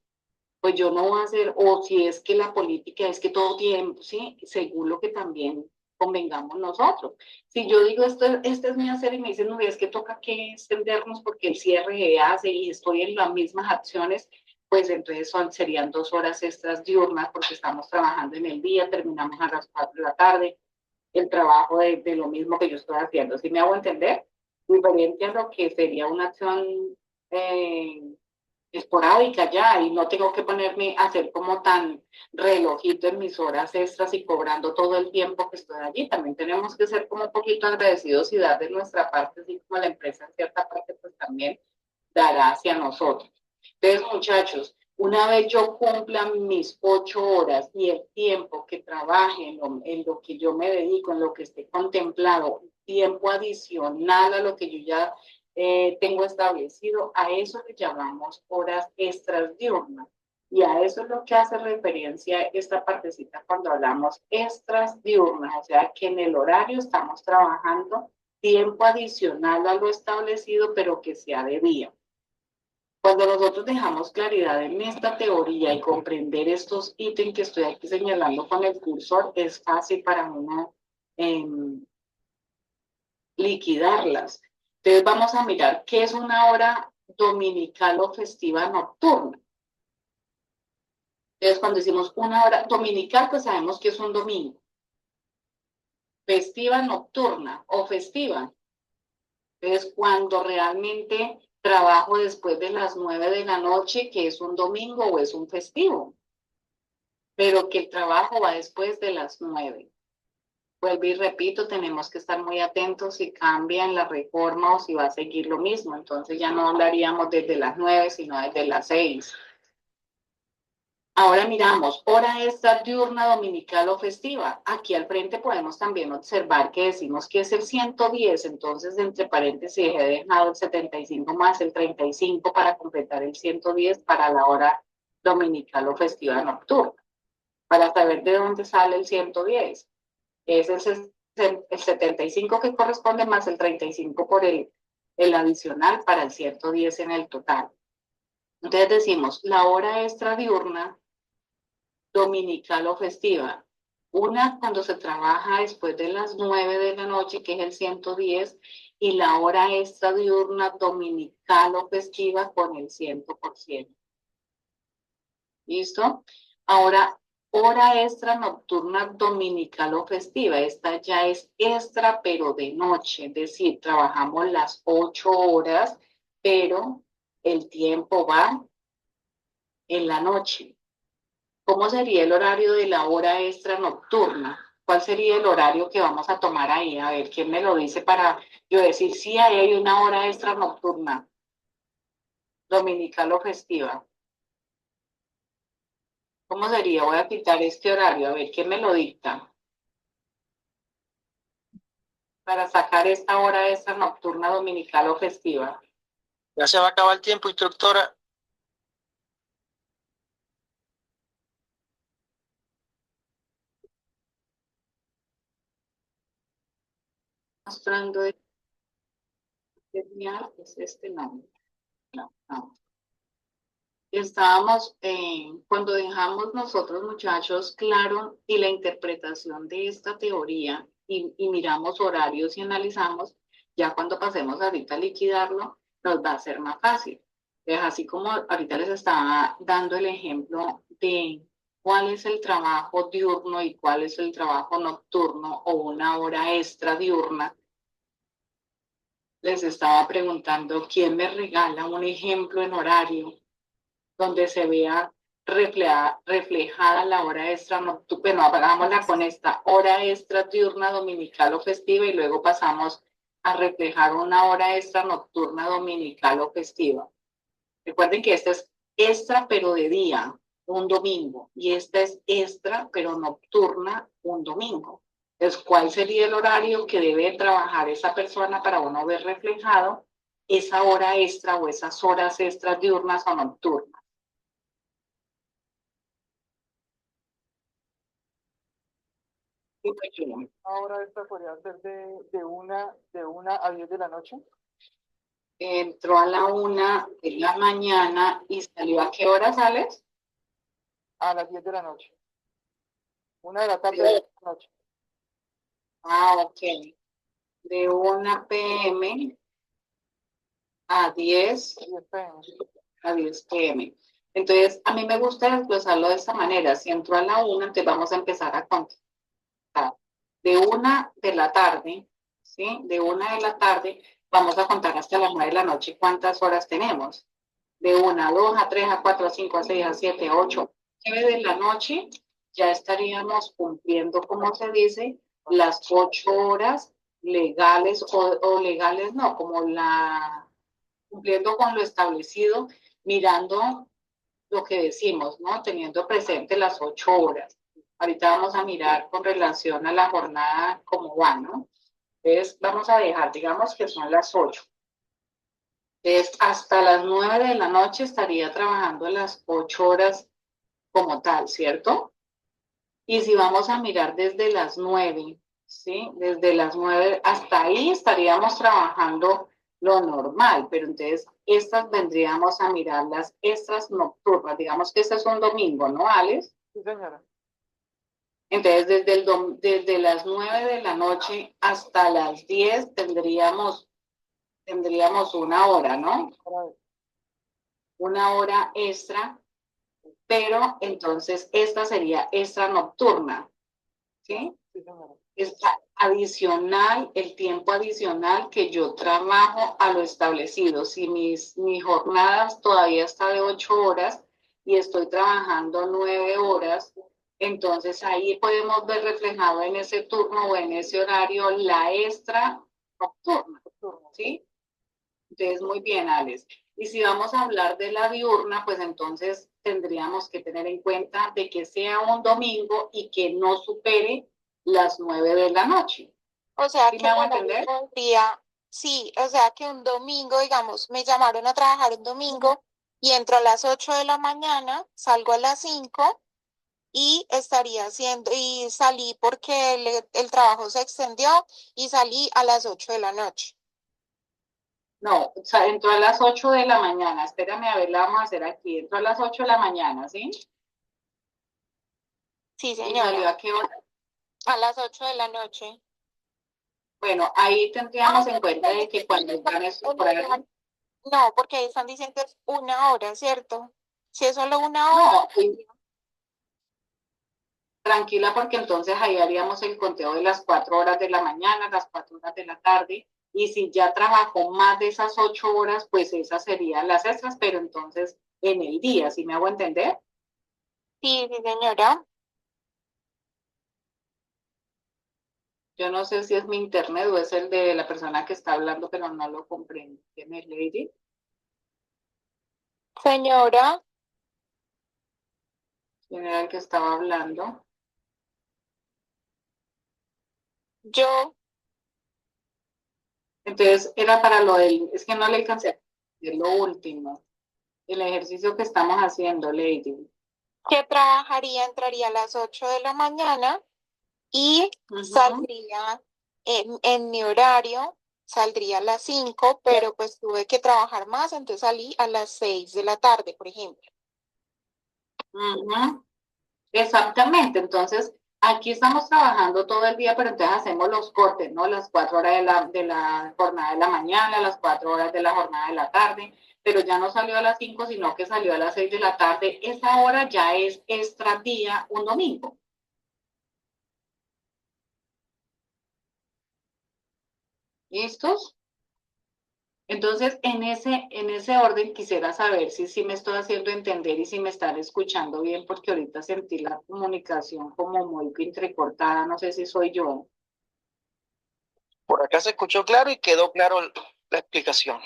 pues yo no voy a hacer, o si es que la política es que todo tiempo, ¿sí? Según lo que también convengamos nosotros. Si yo digo, este es mi hacer y me dicen, no, es que toca que extendernos porque el cierre se hace y estoy en las mismas acciones, pues entonces serían 2 horas extras diurnas porque estamos trabajando en el día, terminamos a las 4 de la tarde, el trabajo de lo mismo que yo estoy haciendo. ¿Sí me hago entender? Diferente a lo que sería una acción esporádica ya, y no tengo que ponerme a hacer como tan relojito en mis horas extras y cobrando todo el tiempo que estoy allí. También tenemos que ser como un poquito agradecidos y dar de nuestra parte, así como la empresa en cierta parte pues también dará hacia nosotros. Entonces, muchachos, una vez yo cumpla mis 8 horas y el tiempo que trabaje en lo que yo me dedico, en lo que esté contemplado, tiempo adicional a lo que yo ya tengo establecido, a eso le llamamos horas extras diurnas. Y a eso es lo que hace referencia esta partecita cuando hablamos extras diurnas, o sea que en el horario estamos trabajando tiempo adicional a lo establecido, pero que sea de día. Cuando nosotros dejamos claridad en esta teoría y comprender estos ítems que estoy aquí señalando con el cursor, es fácil para uno liquidarlas. Entonces vamos a mirar qué es una hora dominical o festiva nocturna. Entonces cuando decimos una hora dominical, pues sabemos que es un domingo. Festiva nocturna o festiva. Entonces cuando realmente trabajo después de las 9 de la noche, que es un domingo o es un festivo. Pero que el trabajo va después de las 9. Vuelvo y repito, tenemos que estar muy atentos si cambia en la reforma o si va a seguir lo mismo. Entonces ya no hablaríamos desde las 9, sino desde las 6. Ahora miramos, hora extra diurna, dominical o festiva. Aquí al frente podemos también observar que decimos que es el 110, entonces entre paréntesis he dejado el 75 más el 35 para completar el 110 para la hora dominical o festiva nocturna. Para saber de dónde sale el 110. Es el 75 que corresponde más el 35 por el adicional para el 110 en el total. Entonces decimos, la hora extra diurna, dominical o festiva. Una cuando se trabaja después de las 9 de la noche, que es el 110, y la hora extra diurna, dominical o festiva con el 100%. ¿Listo? Ahora, hora extra nocturna dominical o festiva. Esta ya es extra, pero de noche, es decir, trabajamos las 8 horas, pero el tiempo va en la noche. ¿Cómo sería el horario de la hora extra nocturna? ¿Cuál sería el horario que vamos a tomar ahí? A ver, ¿quién me lo dice para yo decir, sí, ahí hay una hora extra nocturna, dominical o festiva? ¿Cómo sería? Voy a quitar este horario, a ver, ¿quién me lo dicta? Para sacar esta hora extra nocturna, dominical o festiva. Ya se va a acabar el tiempo, instructora. Mostrando es este nombre. No, no. Estábamos, cuando dejamos nosotros muchachos claro y la interpretación de esta teoría y miramos horarios y analizamos, ya cuando pasemos ahorita a liquidarlo, nos va a ser más fácil. Es así como ahorita les estaba dando el ejemplo de cuál es el trabajo diurno y cuál es el trabajo nocturno o una hora extra diurna. Les estaba preguntando quién me regala un ejemplo en horario donde se vea reflejada la hora extra nocturna. Bueno, hagámosla con esta hora extra diurna, dominical o festiva y luego pasamos a reflejar una hora extra nocturna, dominical o festiva. Recuerden que esta es extra pero de día, un domingo, y esta es extra pero nocturna, un domingo. Entonces, ¿cuál sería el horario que debe trabajar esa persona para uno ver reflejado esa hora extra o esas horas extras diurnas o nocturnas? Ahora esta podría ser de una a 10 de la noche. Entró a la 1 de la mañana y salió. ¿A qué hora sales? A las 10 de la noche. 1 de la tarde a 10 de la noche. Ah, ok. De 1 p.m. a 10 10 p.m. a 10 p.m. Entonces, a mí me gusta desglosarlo de esta manera. Si entró a la 1, entonces vamos a empezar a contar. De 1 de la tarde, ¿sí? De 1 de la tarde, vamos a contar hasta las 9 de la noche cuántas horas tenemos. De 1 a 2, a 3, a 4, a 5, a 6, a 7, a 8, 9 de la noche, ya estaríamos cumpliendo, como se dice, las 8 horas legales o legales no, cumpliendo con lo establecido, mirando lo que decimos, ¿no? Teniendo presente las 8 horas. Ahorita vamos a mirar con relación a la jornada cómo va, ¿no? Entonces, vamos a dejar, digamos que son las 8. Entonces, hasta las 9 de la noche estaría trabajando las 8 horas como tal, ¿cierto? Y si vamos a mirar desde las 9, ¿sí? Desde las 9 hasta ahí estaríamos trabajando lo normal, pero entonces estas vendríamos a mirar las extras nocturnas. Digamos que este es un domingo, ¿no, Alex? Sí, señora. Entonces, desde las 9 de la noche hasta las 10 tendríamos 1 hora, ¿no? Una hora extra, pero entonces esta sería extra nocturna, ¿sí? Sí, señora. Es adicional, el tiempo adicional que yo trabajo a lo establecido. Si mi jornada todavía está de 8 horas y estoy trabajando 9 horas, entonces ahí podemos ver reflejado en ese turno o en ese horario la extra nocturna, ¿sí? Entonces, muy bien, Alex. Y si vamos a hablar de la diurna, pues entonces tendríamos que tener en cuenta de que sea un domingo y que no supere las 9 de la noche. O sea ¿Sí que me hago el horario entender? podría, sí, o sea que un domingo, digamos, me llamaron a trabajar un domingo y entro a las 8 de la mañana, salgo a las 5 y estaría haciendo, y salí porque el trabajo se extendió y salí a las 8 de la noche. No, o sea, entró a las 8 de la mañana. Espérame, a ver, la vamos a hacer aquí. Entró a las 8 de la mañana, ¿sí? Sí, ¿Y salió señora, a qué hora? a las 8 de la noche. Bueno, ahí tendríamos en cuenta de que cuando están esos horarios. No, porque ahí están diciendo es 1 hora, ¿cierto? Si es solo 1 hora, No, tranquila porque entonces ahí haríamos el conteo de las 4 horas de la mañana, las 4 horas de la tarde, y si ya trabajó más de esas 8 horas, pues esas serían las extras, pero entonces en el día, ¿sí me hago entender? Sí, sí, señora. Yo no sé si es mi internet o es el de la persona que está hablando, pero no lo comprendo. ¿Tiene Lady? Señora, ¿Quién era el que estaba hablando? yo, Entonces era para lo del, es que no le alcancé a decir lo último, el ejercicio que estamos haciendo, Lady. que trabajaría, entraría a las 8 de la mañana y saldría en mi horario, saldría a las 5, pero pues tuve que trabajar más, entonces salí a las 6 de la tarde, por ejemplo. Ujú. Exactamente, entonces aquí estamos trabajando todo el día, pero entonces hacemos los cortes, ¿no? Las 4 horas de la jornada de la mañana, las 4 horas de la jornada de la tarde, pero ya no salió a las 5, sino que salió a las 6 de la tarde. Esa hora ya es extra día un domingo. ¿Listos? Entonces, en ese orden quisiera saber si me estoy haciendo entender y si me están escuchando bien, porque ahorita sentí la comunicación como muy entrecortada, no sé si soy yo. Por acá se escuchó claro y quedó claro la explicación.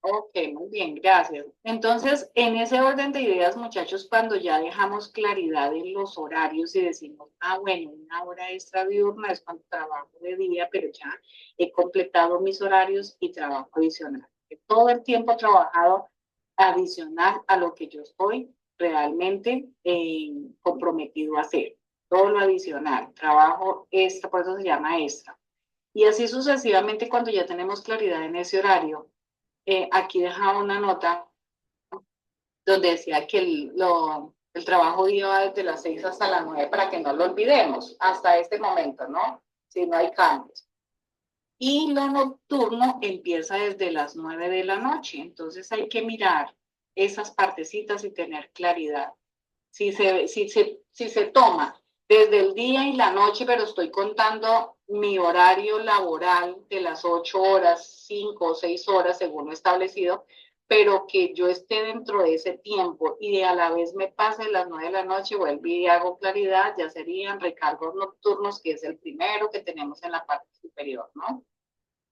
Ok, muy bien, gracias. Entonces, en ese orden de ideas, muchachos, cuando ya dejamos claridad en los horarios y decimos, bueno, una hora extra diurna es cuando trabajo de día, pero ya he completado mis horarios y trabajo adicional. Todo el tiempo trabajado adicional a lo que yo estoy realmente comprometido a hacer. Todo lo adicional, trabajo extra, por eso se llama extra. Y así sucesivamente, cuando ya tenemos claridad en ese horario, aquí dejaba una nota donde decía que el trabajo iba desde las 6 hasta las 9 para que no lo olvidemos hasta este momento, ¿no? Si no hay cambios. Y lo nocturno empieza desde las 9 de la noche, entonces hay que mirar esas partecitas y tener claridad. Si se toma desde el día y la noche, pero estoy contando mi horario laboral de las 8 horas, 5 o 6 horas según lo establecido, pero que yo esté dentro de ese tiempo y a la vez me pase las 9 de la noche, vuelvo y hago claridad, ya serían recargos nocturnos, que es el primero que tenemos en la parte superior, ¿no?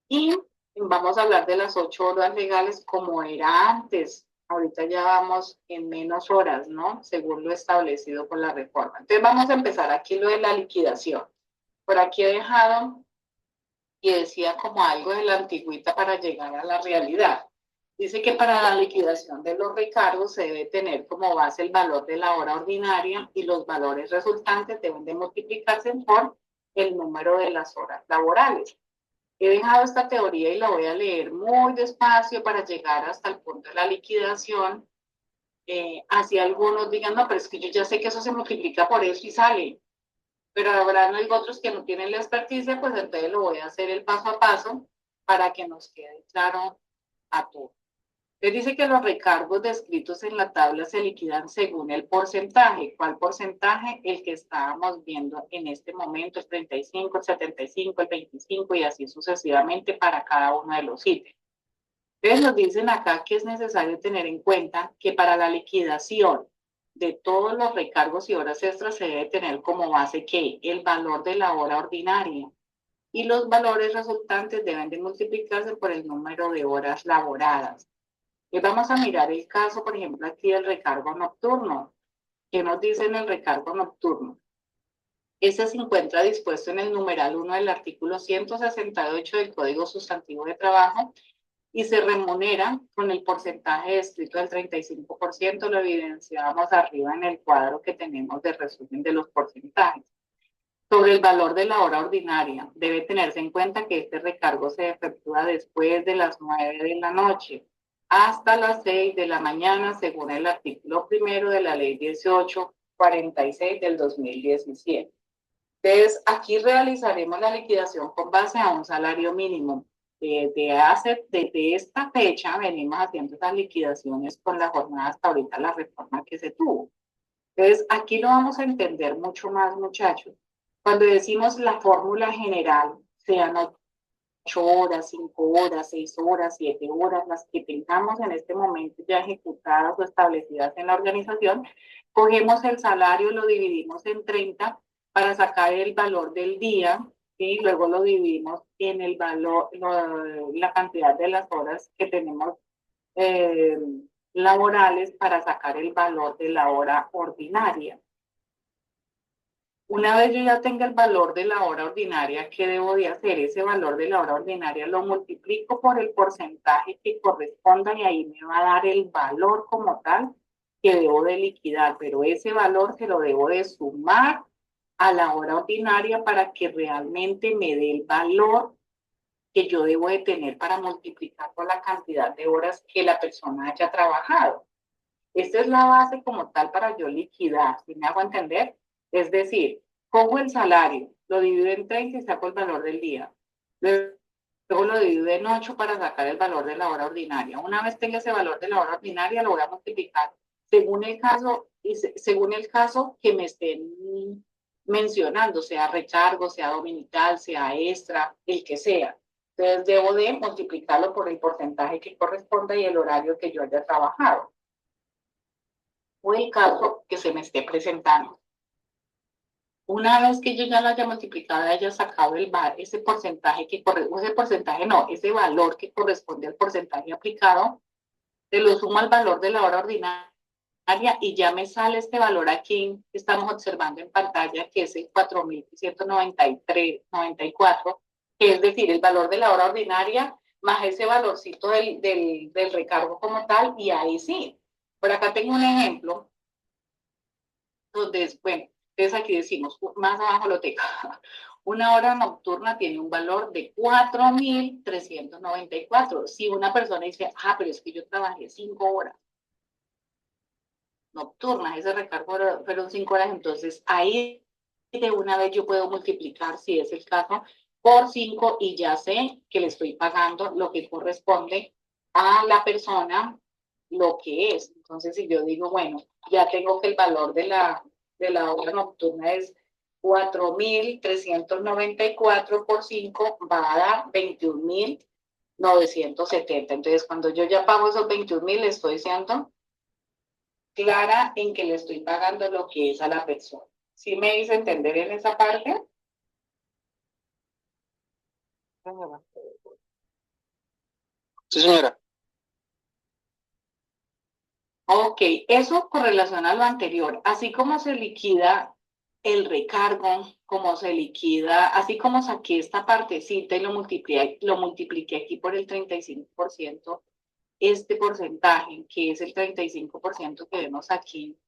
Y vamos a hablar de las 8 horas legales como era antes. Ahorita ya vamos en menos horas, ¿no? Según lo establecido por la reforma. Entonces vamos a empezar aquí lo de la liquidación. Por aquí he dejado y decía como algo de la antigüita para llegar a la realidad. Dice que para la liquidación de los recargos se debe tener como base el valor de la hora ordinaria y los valores resultantes deben de multiplicarse por el número de las horas laborales. He dejado esta teoría y la voy a leer muy despacio para llegar hasta el punto de la liquidación. Así algunos digan, no, pero es que yo ya sé que eso se multiplica por eso y sale. Pero habrán otros que no tienen la experticia, pues entonces lo voy a hacer el paso a paso para que nos quede claro a todos. Les dice que los recargos descritos en la tabla se liquidan según el porcentaje. ¿Cuál porcentaje? El que estábamos viendo en este momento, el 35, el 75, el 25 y así sucesivamente para cada uno de los ítems. Entonces nos dicen acá que es necesario tener en cuenta que para la liquidación de todos los recargos y horas extras se debe tener como base que el valor de la hora ordinaria y los valores resultantes deben de multiplicarse por el número de horas laboradas. Vamos a mirar el caso, por ejemplo, aquí del recargo nocturno. ¿Qué nos dice en el recargo nocturno? Ese se encuentra dispuesto en el numeral 1 del artículo 168 del Código Sustantivo de Trabajo y se remunera con el porcentaje descrito del 35%, lo evidenciábamos arriba en el cuadro que tenemos de resumen de los porcentajes. Sobre el valor de la hora ordinaria, debe tenerse en cuenta que este recargo se efectúa después de las 9 de la noche hasta las 6 de la mañana, según el artículo primero de la Ley 1846 del 2017. Entonces, aquí realizaremos la liquidación con base a un salario mínimo. Desde esta fecha venimos haciendo estas liquidaciones con la jornada hasta ahorita, la reforma que se tuvo. Entonces, aquí lo vamos a entender mucho más, muchachos. Cuando decimos la fórmula general, sean 8 horas, 5 horas, 6 horas, 7 horas, las que tengamos en este momento ya ejecutadas o establecidas en la organización, cogemos el salario, lo dividimos en 30 para sacar el valor del día y luego lo dividimos en el valor, la cantidad de las horas que tenemos eh, laborales para sacar el valor de la hora ordinaria. Una vez yo ya tenga el valor de la hora ordinaria, ¿qué debo de hacer? Ese valor de la hora ordinaria lo multiplico por el porcentaje que corresponda y ahí me va a dar el valor como tal que debo de liquidar, pero ese valor se lo debo de sumar a la hora ordinaria para que realmente me dé el valor que yo debo de tener para multiplicar por la cantidad de horas que la persona haya trabajado. Esta es la base como tal para yo liquidar, ¿sí me hago entender? Es decir, cojo el salario, lo divido en 30 y saco el valor del día. Luego lo divido en 8 para sacar el valor de la hora ordinaria. Una vez tenga ese valor de la hora ordinaria, lo voy a multiplicar según el caso, según el caso que me estén mencionando, sea recargo, sea dominical, sea extra, el que sea. Entonces debo de multiplicarlo por el porcentaje que corresponda y el horario que yo haya trabajado o el caso que se me esté presentando. Una vez que yo ya la haya multiplicado, haya sacado ese porcentaje que corresponde, ese porcentaje no, ese valor que corresponde al porcentaje aplicado, te lo sumo al valor de la hora ordinaria y ya me sale este valor aquí que estamos observando en pantalla, que es el 4.193,94, que es decir, el valor de la hora ordinaria más ese valorcito del recargo como tal, y ahí sí. Por acá tengo un ejemplo donde, bueno, entonces aquí decimos, más abajo lo tengo, una hora nocturna tiene un valor de 4.394. Si una persona dice, pero es que yo trabajé 5 horas nocturnas, ese recargo fueron 5 horas, entonces ahí de una vez yo puedo multiplicar, si es el caso, por 5 y ya sé que le estoy pagando lo que corresponde a la persona, lo que es. Entonces, si yo digo, bueno, ya tengo que el valor de la hora nocturna es 4.394 por 5 va a dar 21.970. Entonces, cuando yo ya pago esos 21.000, estoy siendo clara en que le estoy pagando lo que es a la persona. ¿Sí me hice entender en esa parte? Sí, señora. Ok, eso con relación a lo anterior, así como se liquida el recargo, como se liquida, así como saqué esta partecita y lo multipliqué aquí por el 35%, este porcentaje, que es el 35% que vemos aquí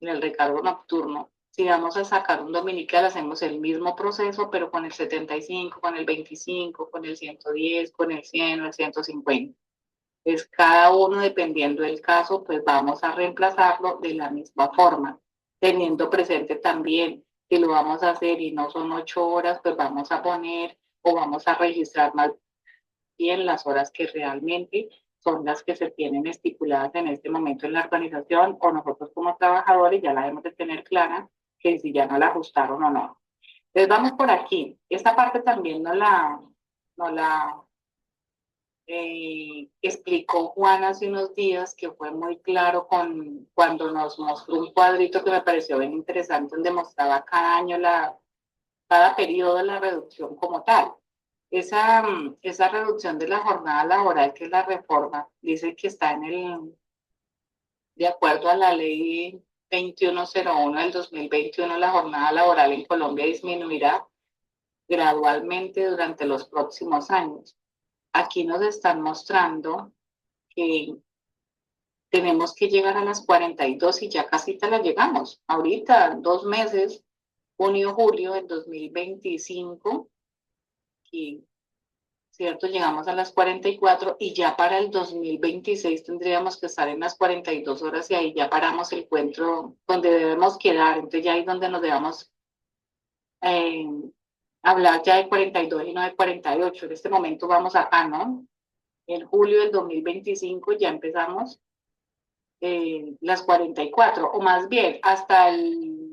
en el recargo nocturno, si vamos a sacar un dominical, hacemos el mismo proceso, pero con el 75, con el 25, con el 110, con el 100 o el 150. Es cada uno, dependiendo del caso, pues vamos a reemplazarlo de la misma forma, teniendo presente también que lo vamos a hacer y no son 8 horas, pues vamos a poner o vamos a registrar más bien las horas que realmente son las que se tienen estipuladas en este momento en la organización o nosotros como trabajadores ya la debemos de tener clara que si ya no la ajustaron o no. Entonces vamos por aquí. Esta parte también no la explicó Juan hace unos días, que fue muy claro cuando nos mostró un cuadrito que me pareció bien interesante, donde mostraba cada año, cada periodo, la reducción como tal. Esa reducción de la jornada laboral, que es la reforma, dice que está de acuerdo a la ley 2101 del 2021, la jornada laboral en Colombia disminuirá gradualmente durante los próximos años. Aquí nos están mostrando que tenemos que llegar a las 42 y ya casi te la llegamos. Ahorita, 2 meses, junio, julio del 2025, y, ¿cierto? Llegamos a las 44 y ya para el 2026 tendríamos que estar en las 42 horas y ahí ya paramos el encuentro donde debemos quedar. Entonces ya ahí es donde nos debemos eh, hablar ya de 42 y no de 48. En este momento vamos acá, ¿no? En julio del 2025 ya empezamos las 44, o más bien,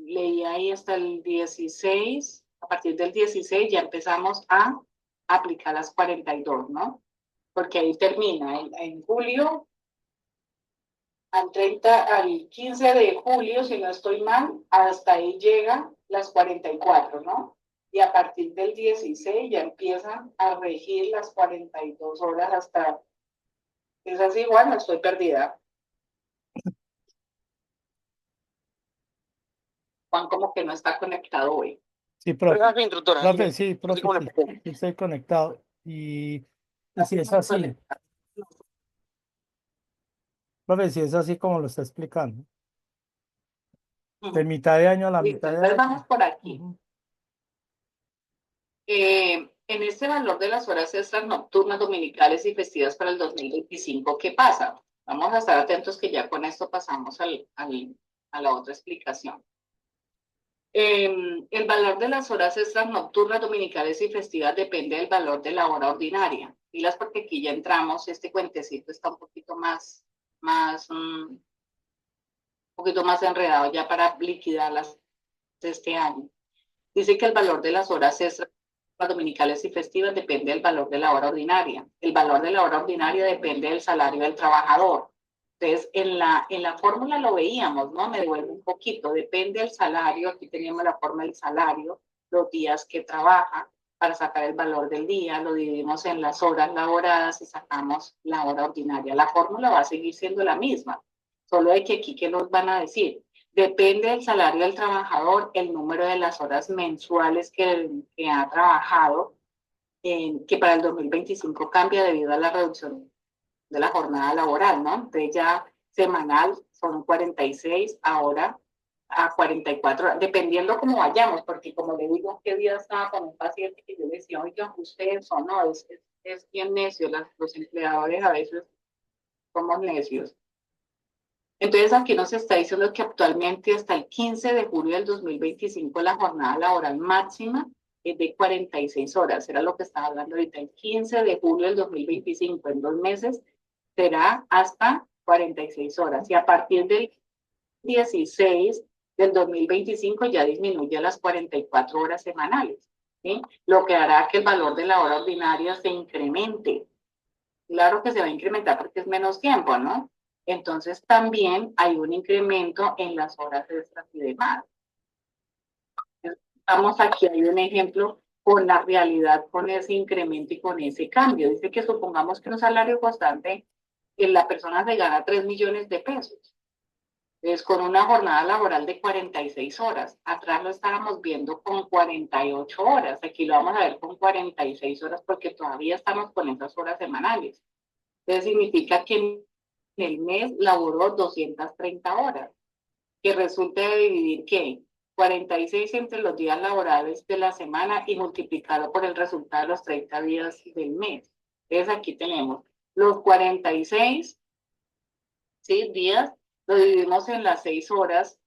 leí ahí hasta el 16, a partir del 16 ya empezamos a aplicar las 42, ¿no? Porque ahí termina, en julio, al 15 de julio, si no estoy mal, hasta ahí llegan las 44, ¿no? Y a partir del 16 ya empiezan a regir las 42 horas hasta, es así, igual, no estoy perdida. Juan como que no está conectado hoy. Sí, profe. Pero, instructora, Profe, sí, profe, como sí, le- sí estoy conectado. Y si es así, profe, si es así como lo está explicando. De mitad de año a la Listo, mitad de entonces año. vamos por aquí. Ujú. En este valor de las horas extras nocturnas, dominicales y festivas para el 2025, ¿qué pasa? Vamos a estar atentos que ya con esto pasamos a la otra explicación. El valor de las horas extras nocturnas, dominicales y festivas depende del valor de la hora ordinaria. Y las porque aquí ya entramos, este cuentecito está un poquito un poquito más enredado ya para liquidarlas de este año. Dice que el valor de las horas extras dominicales y festivas depende del valor de la hora ordinaria. El valor de la hora ordinaria depende del salario del trabajador. Entonces, en la fórmula lo veíamos, ¿no? Me devuelvo un poquito. Depende del salario. Aquí teníamos la forma del salario, los días que trabaja para sacar el valor del día. Lo dividimos en las horas laboradas y sacamos la hora ordinaria. La fórmula va a seguir siendo la misma. Solo de que aquí, ¿qué nos van a decir? Depende del salario del trabajador, el número de las horas mensuales que ha trabajado, que para el 2025 cambia debido a la reducción de la jornada laboral, ¿no? Entonces ya semanal son 46, ahora a 44, dependiendo cómo vayamos, porque como le digo, qué día estaba con un paciente que yo le decía, oiga, ustedes son, no, es bien necio, los empleadores a veces somos necios. Entonces aquí nos está diciendo que actualmente hasta el 15 de julio del 2025 la jornada laboral máxima es de 46 horas. Era lo que estaba hablando ahorita. El 15 de julio del 2025, en 2 meses, será hasta 46 horas. Y a partir del 16 del 2025 ya disminuye a las 44 horas semanales, ¿sí? Lo que hará que el valor de la hora ordinaria se incremente. Claro que se va a incrementar porque es menos tiempo, ¿no? Entonces también hay un incremento en las horas extras y demás. Estamos aquí, hay un ejemplo con la realidad, con ese incremento y con ese cambio. Dice que supongamos que un salario constante, la persona se gana 3 millones de pesos. Es con una jornada laboral de 46 horas. Atrás lo estábamos viendo con 48 horas. Aquí lo vamos a ver con 46 horas porque todavía estamos con esas horas semanales. Entonces significa que en el mes laboró 230 horas, que resulta de dividir ¿qué? 46 entre los días laborables de la semana y multiplicarlo por el resultado de los 30 días del mes. Entonces aquí tenemos los 46, ¿sí? Días, lo dividimos en las 6 horas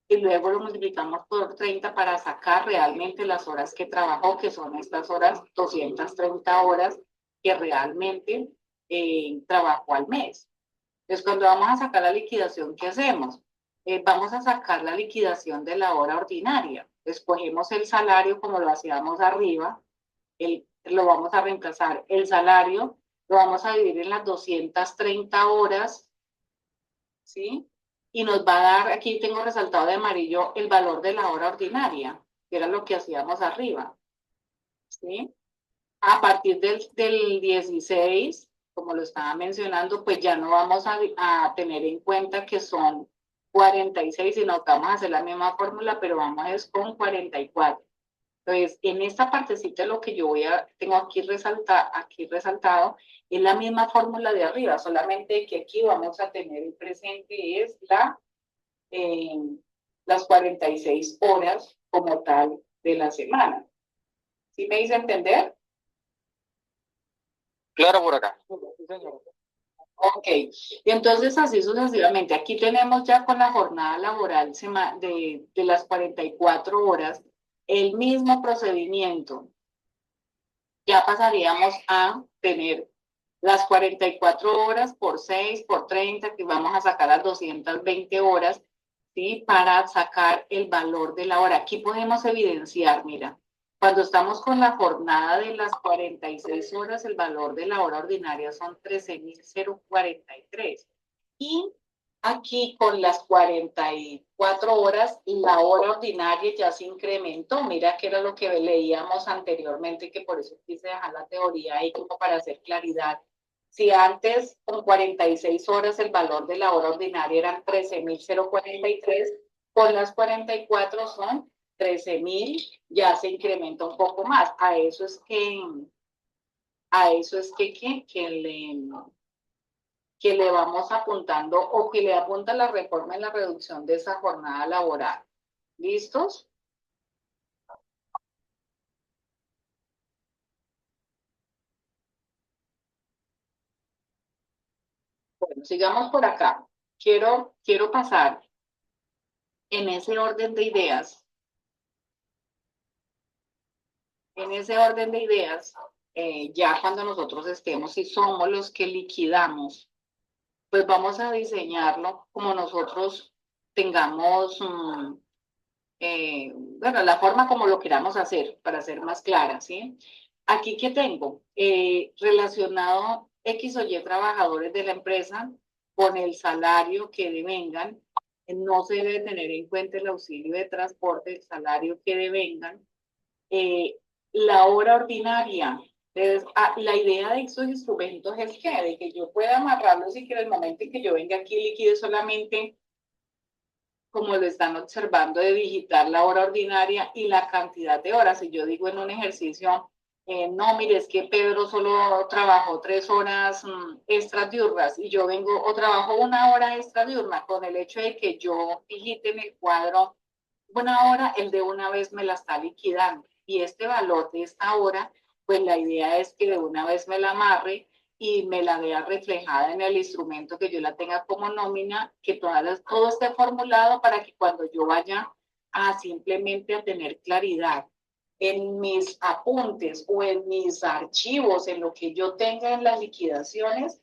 y luego lo multiplicamos por 30 para sacar realmente las horas que trabajó, que son estas horas, 230 horas que realmente trabajó al mes. Entonces, cuando vamos a sacar la liquidación, ¿qué hacemos? Vamos a sacar la liquidación de la hora ordinaria. Escogemos el salario como lo hacíamos arriba, lo vamos a reemplazar. El salario lo vamos a dividir en las 230 horas, ¿sí? Y nos va a dar, aquí tengo resaltado de amarillo, el valor de la hora ordinaria, que era lo que hacíamos arriba, ¿sí? A partir del 16, como lo estaba mencionando, pues ya no vamos a tener en cuenta que son 46, sino que vamos a hacer la misma fórmula, pero vamos es con 44. Entonces, en esta partecita lo que tengo aquí resaltado es la misma fórmula de arriba, solamente que aquí vamos a tener el presente, es eh, las 46 horas como tal de la semana. ¿Sí me hice entender? Claro, por acá. Ok, y entonces así sucesivamente. Aquí tenemos ya con la jornada laboral de las 44 horas el mismo procedimiento. Ya pasaríamos a tener Las 44 horas por 6, por 30, que vamos a sacar las 220 horas, ¿sí? Para sacar el valor de la hora. Aquí podemos evidenciar, mira, cuando estamos con la jornada de las 46 horas, el valor de la hora ordinaria son 13.043. Y aquí con las 44 horas, la hora ordinaria ya se incrementó. Mira que era lo que leíamos anteriormente, que por eso quise dejar la teoría ahí como para hacer claridad. Si antes con 46 horas el valor de la hora ordinaria eran 13.043, con las 44 son 13.000, ya se incrementa un poco más. Que le vamos apuntando o que le apunta la reforma en la reducción de esa jornada laboral. ¿Listos? Bueno, sigamos por acá. Quiero pasar en ese orden de ideas. En ese orden de ideas, ya cuando nosotros estemos y somos los que liquidamos, pues vamos a diseñarlo como nosotros tengamos, bueno, la forma como lo queramos hacer, para ser más clara, ¿sí? Aquí que tengo, relacionado X o Y trabajadores de la empresa con el salario que devengan, no se debe tener en cuenta el auxilio de transporte, el salario que devengan, la hora ordinaria. Entonces, la idea de estos instrumentos es que, de que yo pueda amarrarlos y que en el momento en que yo venga aquí liquide solamente, como lo están observando, de digitar la hora ordinaria y la cantidad de horas. Si yo digo en un ejercicio, no, mire, es que Pedro solo trabajó 3 horas extras diurnas y yo vengo o trabajo 1 hora extra diurna, con el hecho de que yo digite en el cuadro 1 hora, el de una vez me la está liquidando. Y este valor de esta hora, pues la idea es que de una vez me la amarre y me la vea reflejada en el instrumento, que yo la tenga como nómina, que todo esté formulado para que cuando yo vaya a simplemente a tener claridad en mis apuntes o en mis archivos, en lo que yo tenga en las liquidaciones,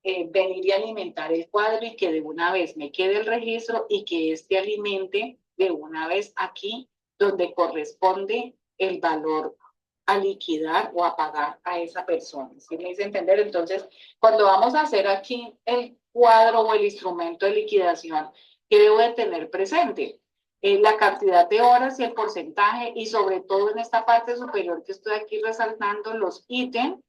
venir y alimentar el cuadro y que de una vez me quede el registro y que este alimente de una vez aquí donde corresponde el valor a liquidar o a pagar a esa persona. ¿Sí me hice entender? Entonces, cuando vamos a hacer aquí el cuadro o el instrumento de liquidación, ¿qué debo de tener presente? La cantidad de horas y el porcentaje, y sobre todo en esta parte superior que estoy aquí resaltando, los ítems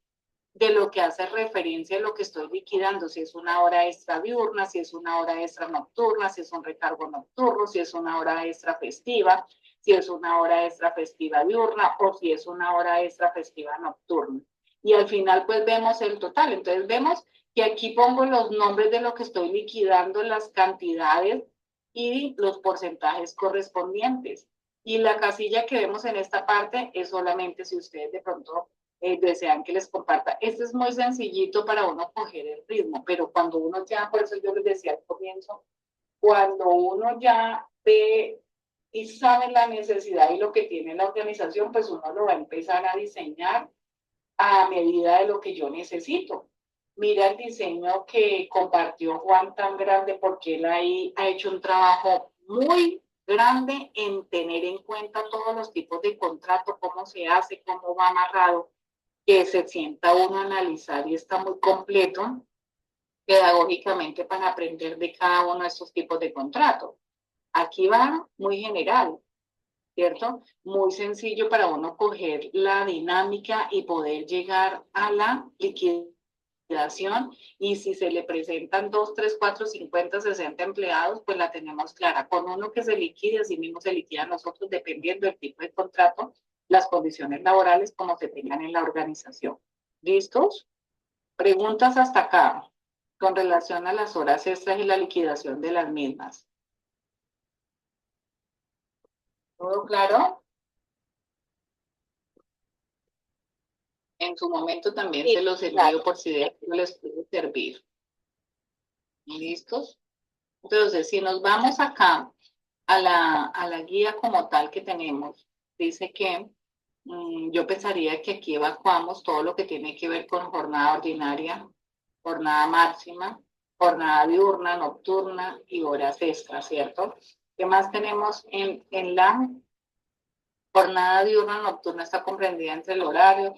de lo que hace referencia a lo que estoy liquidando, si es una hora extra diurna, si es una hora extra nocturna, si es un recargo nocturno, si es una hora extra festiva, si es una hora extra festiva diurna o si es una hora extra festiva nocturna. Y al final pues vemos el total. Entonces vemos que aquí pongo los nombres de lo que estoy liquidando, las cantidades y los porcentajes correspondientes. Y la casilla que vemos en esta parte es solamente si ustedes de pronto desean que les comparta. Este es muy sencillito para uno coger el ritmo, pero cuando uno ya, por eso yo les decía al comienzo, cuando uno ya ve y sabe la necesidad y lo que tiene la organización, pues uno lo va a empezar a diseñar a medida de lo que yo necesito. Mira el diseño que compartió Juan tan grande, porque él ahí ha hecho un trabajo muy grande en tener en cuenta todos los tipos de contrato, cómo se hace, cómo va amarrado, que se sienta uno a analizar y está muy completo pedagógicamente para aprender de cada uno de estos tipos de contratos. Aquí va muy general, ¿cierto? Muy sencillo para uno coger la dinámica y poder llegar a la liquidación, y si se le presentan 2, 3, 4, 50, 60 empleados, pues la tenemos clara. Con uno que se liquide, así mismo se liquida a nosotros dependiendo del tipo de contrato, las condiciones laborales como se tengan en la organización. ¿Listos? Preguntas hasta acá con relación a las horas extras y la liquidación de las mismas. ¿Todo claro? En su momento también se los envío por si no les puede servir. ¿Listos? Entonces, si nos vamos acá a la guía como tal que tenemos, dice que Yo pensaría que aquí evacuamos todo lo que tiene que ver con jornada ordinaria, jornada máxima, jornada diurna, nocturna y horas extras, ¿cierto? ¿Qué más tenemos en la jornada diurna, nocturna? Está comprendida entre el horario.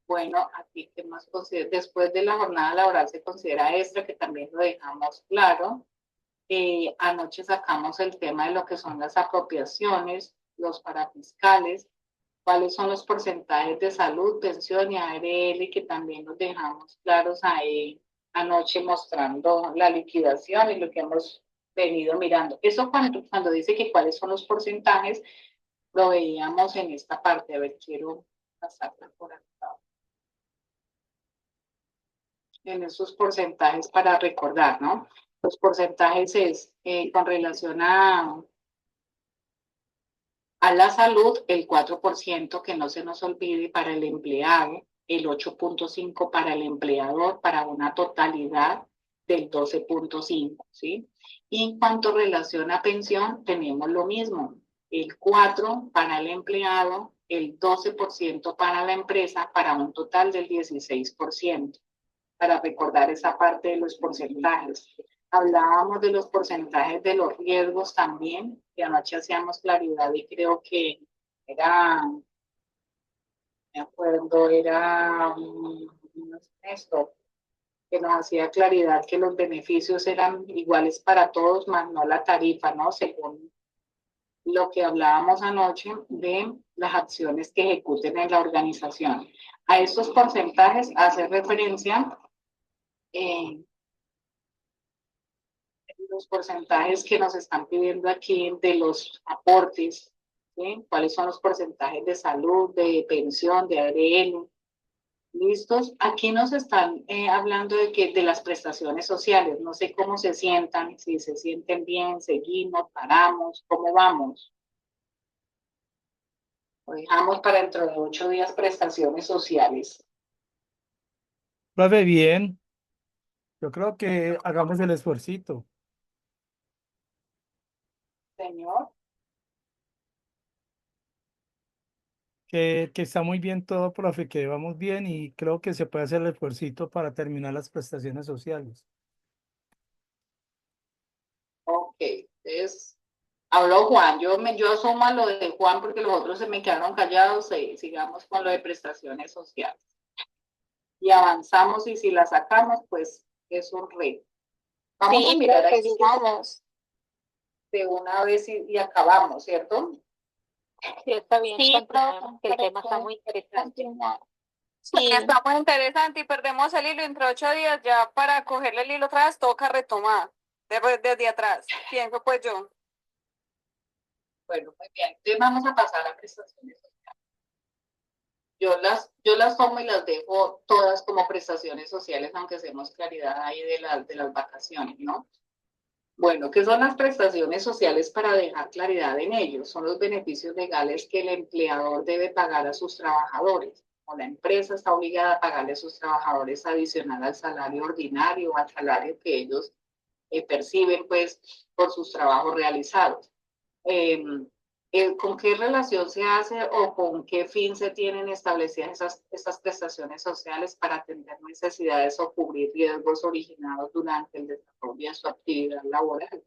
Bueno, aquí, ¿qué más considera? Después de la jornada laboral se considera extra, que también lo dejamos claro. Anoche sacamos el tema de lo que son las apropiaciones, los parafiscales, cuáles son los porcentajes de salud, pensión y ARL, que también los dejamos claros ahí anoche mostrando la liquidación y lo que hemos venido mirando. Eso cuando dice que cuáles son los porcentajes, lo veíamos en esta parte. A ver, quiero pasarla por acá. En esos porcentajes para recordar, ¿no? Los porcentajes es con relación a la salud, el 4%, que no se nos olvide, para el empleado, el 8.5% para el empleador, para una totalidad del 12.5%, ¿sí? Y en cuanto relación a pensión, tenemos lo mismo, el 4% para el empleado, el 12% para la empresa, para un total del 16%, para recordar esa parte de los porcentajes. Hablábamos de los porcentajes de los riesgos también, que anoche hacíamos claridad y creo que era, me acuerdo, era esto, que nos hacía claridad que los beneficios eran iguales para todos, más no la tarifa, ¿no? Según lo que hablábamos anoche de las acciones que ejecuten en la organización. A estos porcentajes hace referencia los porcentajes que nos están pidiendo aquí de los aportes, ¿sí? ¿Cuáles son los porcentajes de salud, de pensión, de ARL? ¿Listos? Aquí nos están hablando de las prestaciones sociales. No sé cómo se sientan, si se sienten bien, seguimos, paramos, ¿cómo vamos? Lo dejamos para dentro de 8 días prestaciones sociales. Profe, bien. Yo creo que hagamos el esfuercito. Señor, Que está muy bien todo, profe, que vamos bien y creo que se puede hacer el esfuercito para terminar las prestaciones sociales. ok. Entonces, habló Juan, yo asumo a lo de Juan porque los otros se me quedaron callados, sigamos con lo de prestaciones sociales. Y avanzamos y si la sacamos, pues es un reto. Vamos a Sí, mirar profe, aquí sigamos. de una vez y acabamos, ¿cierto? Sí, está bien, Sí, continuemos, profe, que el tema está muy interesante. Sí, está muy interesante y perdemos el hilo entre 8 días ya para cogerle el hilo otra vez toca retomar desde atrás. Pienso pues yo. Bueno, muy bien. Entonces vamos a pasar a prestaciones sociales. Yo las tomo y las dejo todas como prestaciones sociales, aunque hacemos claridad ahí de las vacaciones, ¿no? Bueno, ¿qué son las prestaciones sociales para dejar claridad en ellos? Son los beneficios legales que el empleador debe pagar a sus trabajadores, o la empresa está obligada a pagarle a sus trabajadores adicional al salario ordinario o al salario que ellos perciben pues por sus trabajos realizados. Eh, ¿Con qué relación se hace o con qué fin se tienen establecidas estas prestaciones sociales para atender necesidades o cubrir riesgos originados durante el desarrollo de su actividad laboral?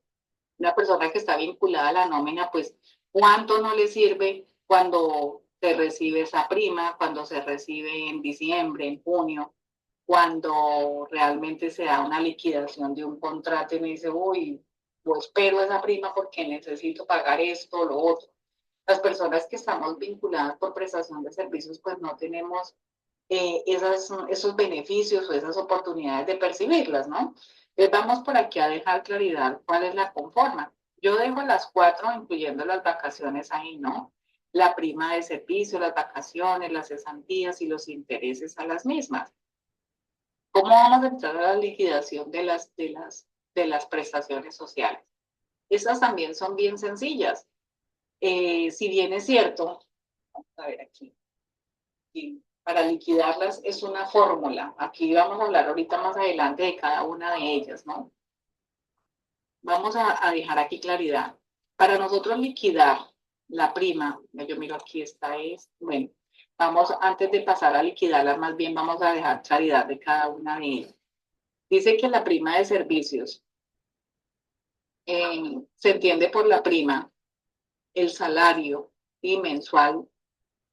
Una persona que está vinculada a la nómina, pues, ¿cuánto no le sirve cuando se recibe esa prima, cuando se recibe en diciembre, en junio, cuando realmente se da una liquidación de un contrato y me dice, uy, yo espero esa prima porque necesito pagar esto o lo otro? Las personas que estamos vinculadas por prestación de servicios, pues no tenemos esos beneficios o esas oportunidades de percibirlas, ¿no? Entonces vamos por aquí a dejar claridad cuál es la conforma. Yo dejo las 4, incluyendo las vacaciones ahí, ¿no? La prima de servicio, las vacaciones, las cesantías y los intereses a las mismas. ¿Cómo vamos a entrar a la liquidación de las prestaciones sociales? Esas también son bien sencillas. Si bien es cierto, vamos a ver aquí, para liquidarlas es una fórmula. Aquí vamos a hablar ahorita más adelante de cada una de ellas, ¿no? Vamos a dejar aquí claridad. Para nosotros liquidar la prima, yo miro aquí esta es, bueno, Vamos, antes de pasar a liquidarlas, más bien vamos a dejar claridad de cada una de ellas. Dice que la prima de servicios se entiende por la prima, el salario y mensual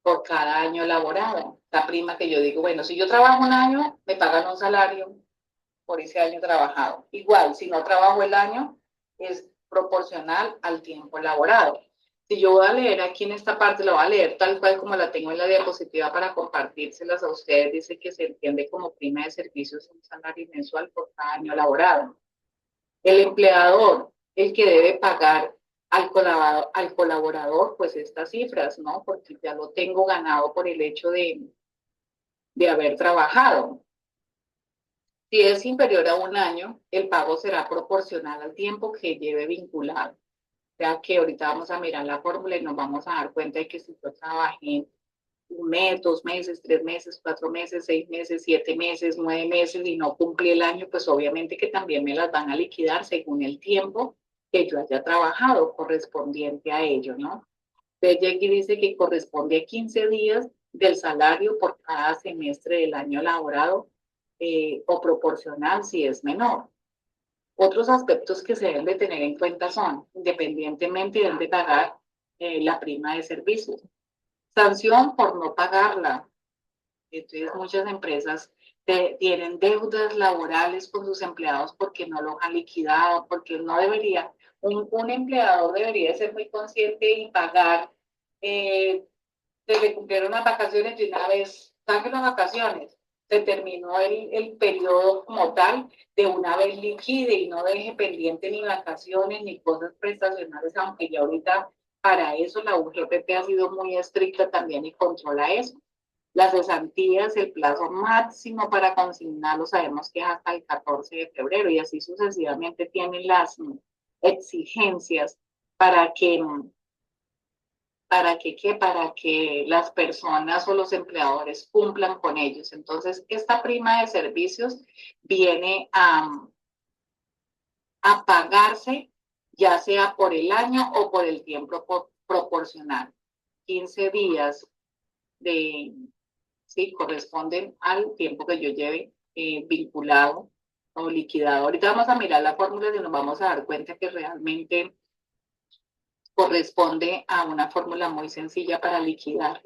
por cada año laborado. La prima que yo digo, bueno, si yo trabajo un año, me pagan un salario por ese año trabajado. Igual, si no trabajo el año, es proporcional al tiempo laborado. Si yo voy a leer aquí en esta parte, lo voy a leer tal cual como la tengo en la diapositiva para compartírselas a ustedes. Dice que se entiende como prima de servicios un salario mensual por cada año laborado. El empleador, el que debe pagar al colaborador, pues estas cifras, ¿no? Porque ya lo tengo ganado por el hecho de haber trabajado. Si es inferior a un año, el pago será proporcional al tiempo que lleve vinculado. O sea que ahorita vamos a mirar la fórmula y nos vamos a dar cuenta de que si yo trabajé un mes, 2 meses, 3 meses, 4 meses, 6 meses, 7 meses, 9 meses y no cumplí el año, pues obviamente que también me las van a liquidar según el tiempo que yo haya trabajado correspondiente a ello, ¿no? Entonces aquí dice que corresponde a 15 días del salario por cada semestre del año laborado o proporcional si es menor. Otros aspectos que se deben de tener en cuenta son, independientemente deben de pagar la prima de servicios. Sanción por no pagarla. Entonces muchas empresas tienen deudas laborales con sus empleados porque no los han liquidado, porque no debería, un empleador debería ser muy consciente y pagar, se le cumplieron las vacaciones de una vez, saquen las vacaciones, se terminó el periodo como tal, de una vez liquide y no deje pendiente ni vacaciones ni cosas prestacionales, aunque ya ahorita para eso la UGPP ha sido muy estricta también y controla eso. Las cesantías, el plazo máximo para consignarlo sabemos que es hasta el 14 de febrero y así sucesivamente tienen las exigencias para que para que las personas o los empleadores cumplan con ellos. Entonces, esta prima de servicios viene a pagarse ya sea por el año o por el tiempo proporcional. 15 días de, sí, corresponden al tiempo que yo lleve vinculado o liquidado. Ahorita vamos a mirar la fórmula y nos vamos a dar cuenta que realmente corresponde a una fórmula muy sencilla para liquidar.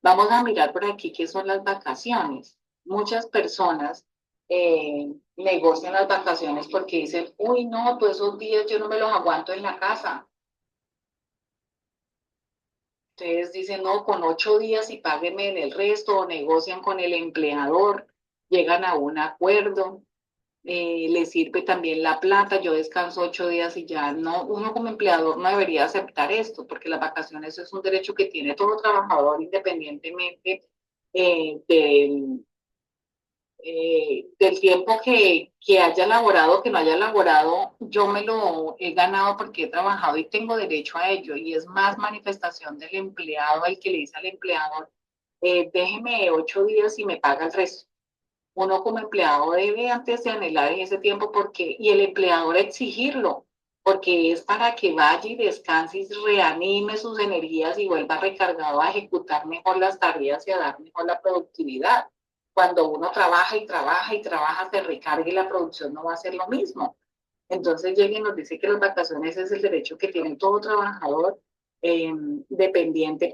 Vamos a mirar por aquí qué son las vacaciones. Muchas personas negocian las vacaciones porque dicen, uy, no, todos esos días yo no me los aguanto en la casa. Entonces dicen, no, con 8 días y páguenme en el resto, o negocian con el empleador, llegan a un acuerdo, les sirve también la plata, yo descanso 8 días y ya no, uno como empleador no debería aceptar esto, porque las vacaciones es un derecho que tiene todo trabajador independientemente del tiempo que haya laborado, que no haya laborado, yo me lo he ganado porque he trabajado y tengo derecho a ello. Y es más manifestación del empleado, el que le dice al empleador, déjeme 8 días y me paga el resto. Uno como empleado debe antes de anhelar en ese tiempo porque, y el empleador exigirlo, porque es para que vaya y descanse y reanime sus energías y vuelva recargado a ejecutar mejor las tareas y a dar mejor la productividad. Cuando uno trabaja y trabaja y trabaja, se recarga y la producción no va a ser lo mismo. Entonces llega y nos dice que las vacaciones es el derecho que tiene todo trabajador dependiente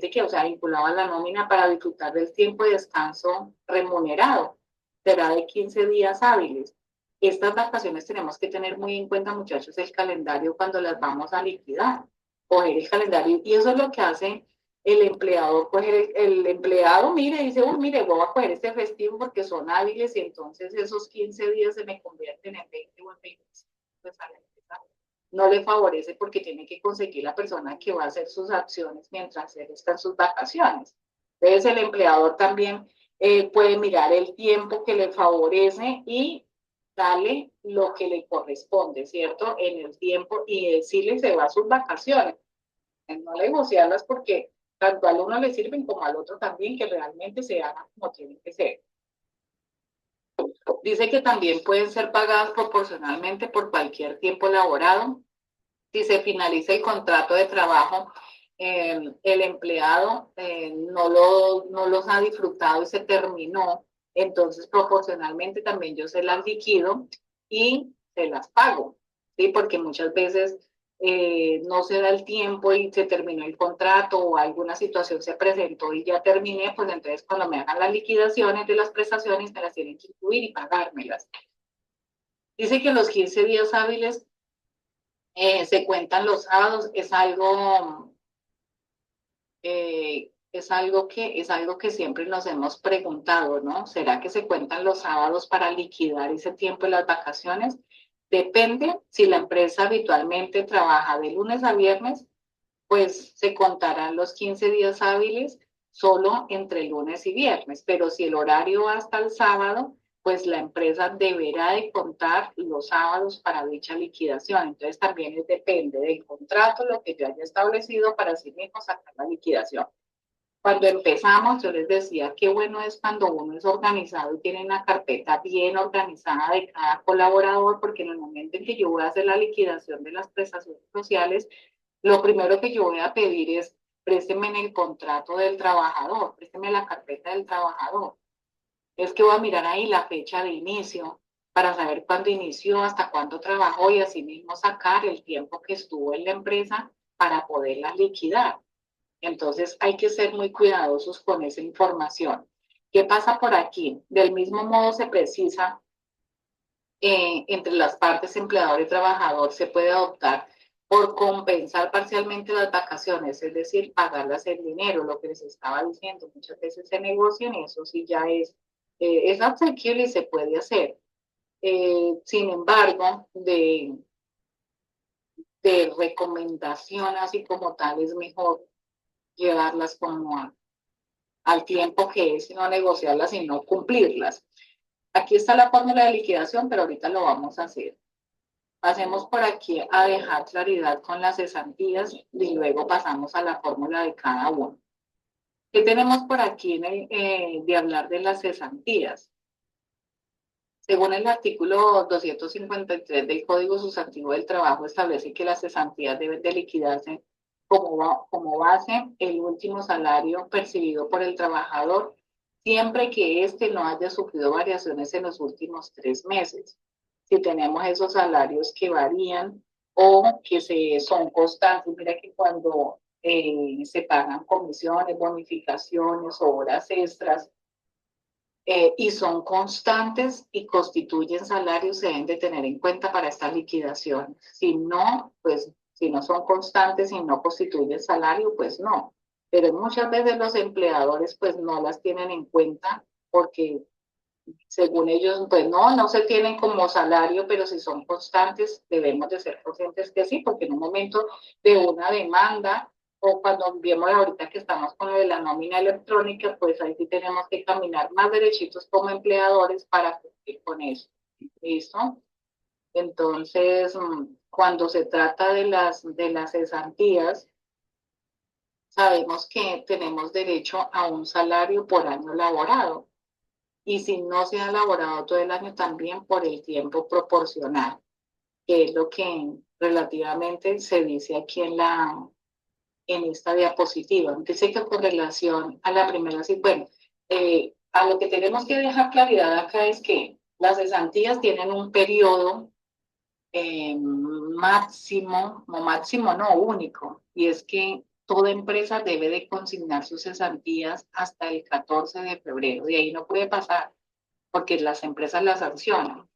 que, o sea, vinculado a la nómina para disfrutar del tiempo de descanso remunerado. Será de 15 días hábiles. Estas vacaciones tenemos que tener muy en cuenta, muchachos, el calendario cuando las vamos a liquidar. Coger el calendario y eso es lo que hace el empleado, coger el empleado, mire, dice, uy, mire, voy a coger este festivo porque son hábiles y entonces esos 15 días se me convierten en 20 o en 25. Pues no le favorece porque tiene que conseguir la persona que va a hacer sus acciones mientras él está en sus vacaciones. Entonces el empleador también puede mirar el tiempo que le favorece y darle lo que le corresponde, ¿cierto? En el tiempo y decirle se va a sus vacaciones. No negociarlas porque tanto al uno le sirven como al otro también, que realmente se hagan como tienen que ser. Dice que también pueden ser pagadas proporcionalmente por cualquier tiempo laborado. Si se finaliza el contrato de trabajo el empleado no los ha disfrutado y se terminó, entonces proporcionalmente también yo se las liquido y se las pago, ¿sí? Porque muchas veces no se da el tiempo y se terminó el contrato o alguna situación se presentó y ya terminé, pues entonces cuando me hagan las liquidaciones de las prestaciones me las tienen que incluir y pagármelas. Dice que los 15 días hábiles se cuentan los sábados, es algo que siempre nos hemos preguntado, ¿no? ¿Será que se cuentan los sábados para liquidar ese tiempo de las vacaciones? Depende, si la empresa habitualmente trabaja de lunes a viernes, pues se contarán los 15 días hábiles solo entre lunes y viernes, pero si el horario va hasta el sábado, pues la empresa deberá de contar los sábados para dicha liquidación. Entonces también depende del contrato, lo que yo haya establecido para sí mismo sacar la liquidación. Cuando empezamos, yo les decía qué bueno es cuando uno es organizado y tiene una carpeta bien organizada de cada colaborador, porque en el momento en que yo voy a hacer la liquidación de las prestaciones sociales, lo primero que yo voy a pedir es présteme en el contrato del trabajador, présteme la carpeta del trabajador. Es que voy a mirar ahí la fecha de inicio para saber cuándo inició, hasta cuándo trabajó y así mismo sacar el tiempo que estuvo en la empresa para poderla liquidar. Entonces hay que ser muy cuidadosos con esa información. ¿Qué pasa por aquí? Del mismo modo se precisa entre las partes empleador y trabajador, se puede adoptar por compensar parcialmente las vacaciones, es decir, pagarlas en dinero, lo que les estaba diciendo, muchas veces se negocian y eso sí ya es asequible y se puede hacer. Sin embargo, de recomendación así como tal, es mejor llevarlas como al tiempo que es, y no negociarlas y no cumplirlas. Aquí está la fórmula de liquidación, pero ahorita lo vamos a hacer. Pasemos por aquí a dejar claridad con las cesantías y luego pasamos a la fórmula de cada uno. ¿Qué tenemos por aquí de hablar de las cesantías? Según el artículo 253 del Código Sustantivo del Trabajo, establece que las cesantías deben de liquidarse como base el último salario percibido por el trabajador, siempre que éste no haya sufrido variaciones en los últimos 3 meses. Si tenemos esos salarios que varían o que son constantes, mira que cuando se pagan comisiones, bonificaciones, horas extras, y son constantes y constituyen salarios, se deben de tener en cuenta para esta liquidación. Si no, pues si no son constantes y no constituyen salario, pues no. Pero muchas veces los empleadores pues no las tienen en cuenta porque según ellos, pues no se tienen como salario, pero si son constantes, debemos de ser conscientes que sí, porque en un momento de una demanda o cuando vemos ahorita que estamos con lo de la nómina electrónica, pues ahí sí tenemos que caminar más derechitos como empleadores para cumplir con eso. ¿Listo? Entonces, cuando se trata de las cesantías, sabemos que tenemos derecho a un salario por año laborado. Y si no se ha elaborado todo el año, también por el tiempo proporcional, que es lo que relativamente se dice aquí en esta diapositiva. Dice que con relación a la primera, sí, bueno, a lo que tenemos que dejar claridad acá es que las cesantías tienen un periodo máximo, no único, y es que toda empresa debe de consignar sus cesantías hasta el 14 de febrero, de ahí no puede pasar porque las empresas las sancionan.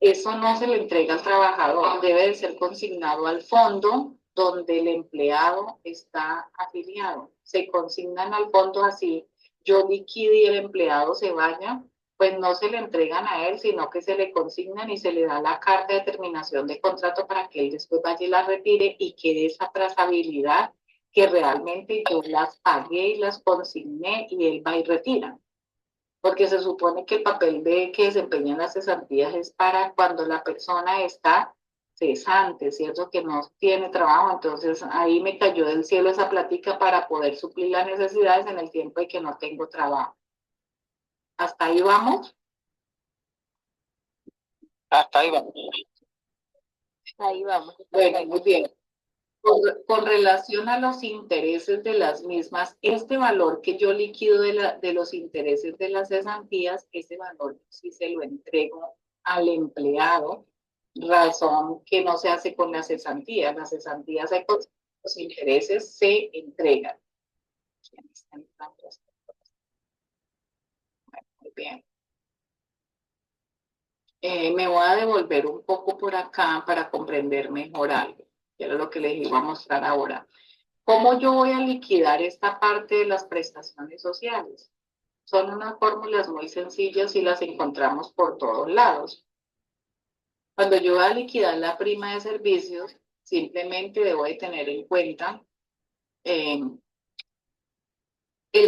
Eso no se le entrega al trabajador, debe de ser consignado al fondo donde el empleado está afiliado. Se consignan al fondo así, yo liquide y el empleado se vaya, pues no se le entregan a él, sino que se le consignan y se le da la carta de terminación de contrato para que él después vaya y la retire y quede esa trazabilidad que realmente yo las pagué y las consigné y él va y retira, porque se supone que el papel de que desempeñan las cesantías es para cuando la persona está cesante, ¿cierto? Que no tiene trabajo, entonces ahí me cayó del cielo esa plática para poder suplir las necesidades en el tiempo de que no tengo trabajo. ¿Hasta ahí vamos? Hasta ahí vamos. Ahí vamos. Bueno, muy bien. Con relación a los intereses de las mismas, este valor que yo liquido de los intereses de las cesantías, ese valor sí se lo entrego al empleado, razón que no se hace con las cesantías. Las cesantías, los intereses se entregan. Muy bien. Me voy a devolver un poco por acá para comprender mejor algo, que era lo que les iba a mostrar ahora. ¿Cómo yo voy a liquidar esta parte de las prestaciones sociales? Son unas fórmulas muy sencillas y las encontramos por todos lados. Cuando yo voy a liquidar la prima de servicios, simplemente debo de tener en cuenta el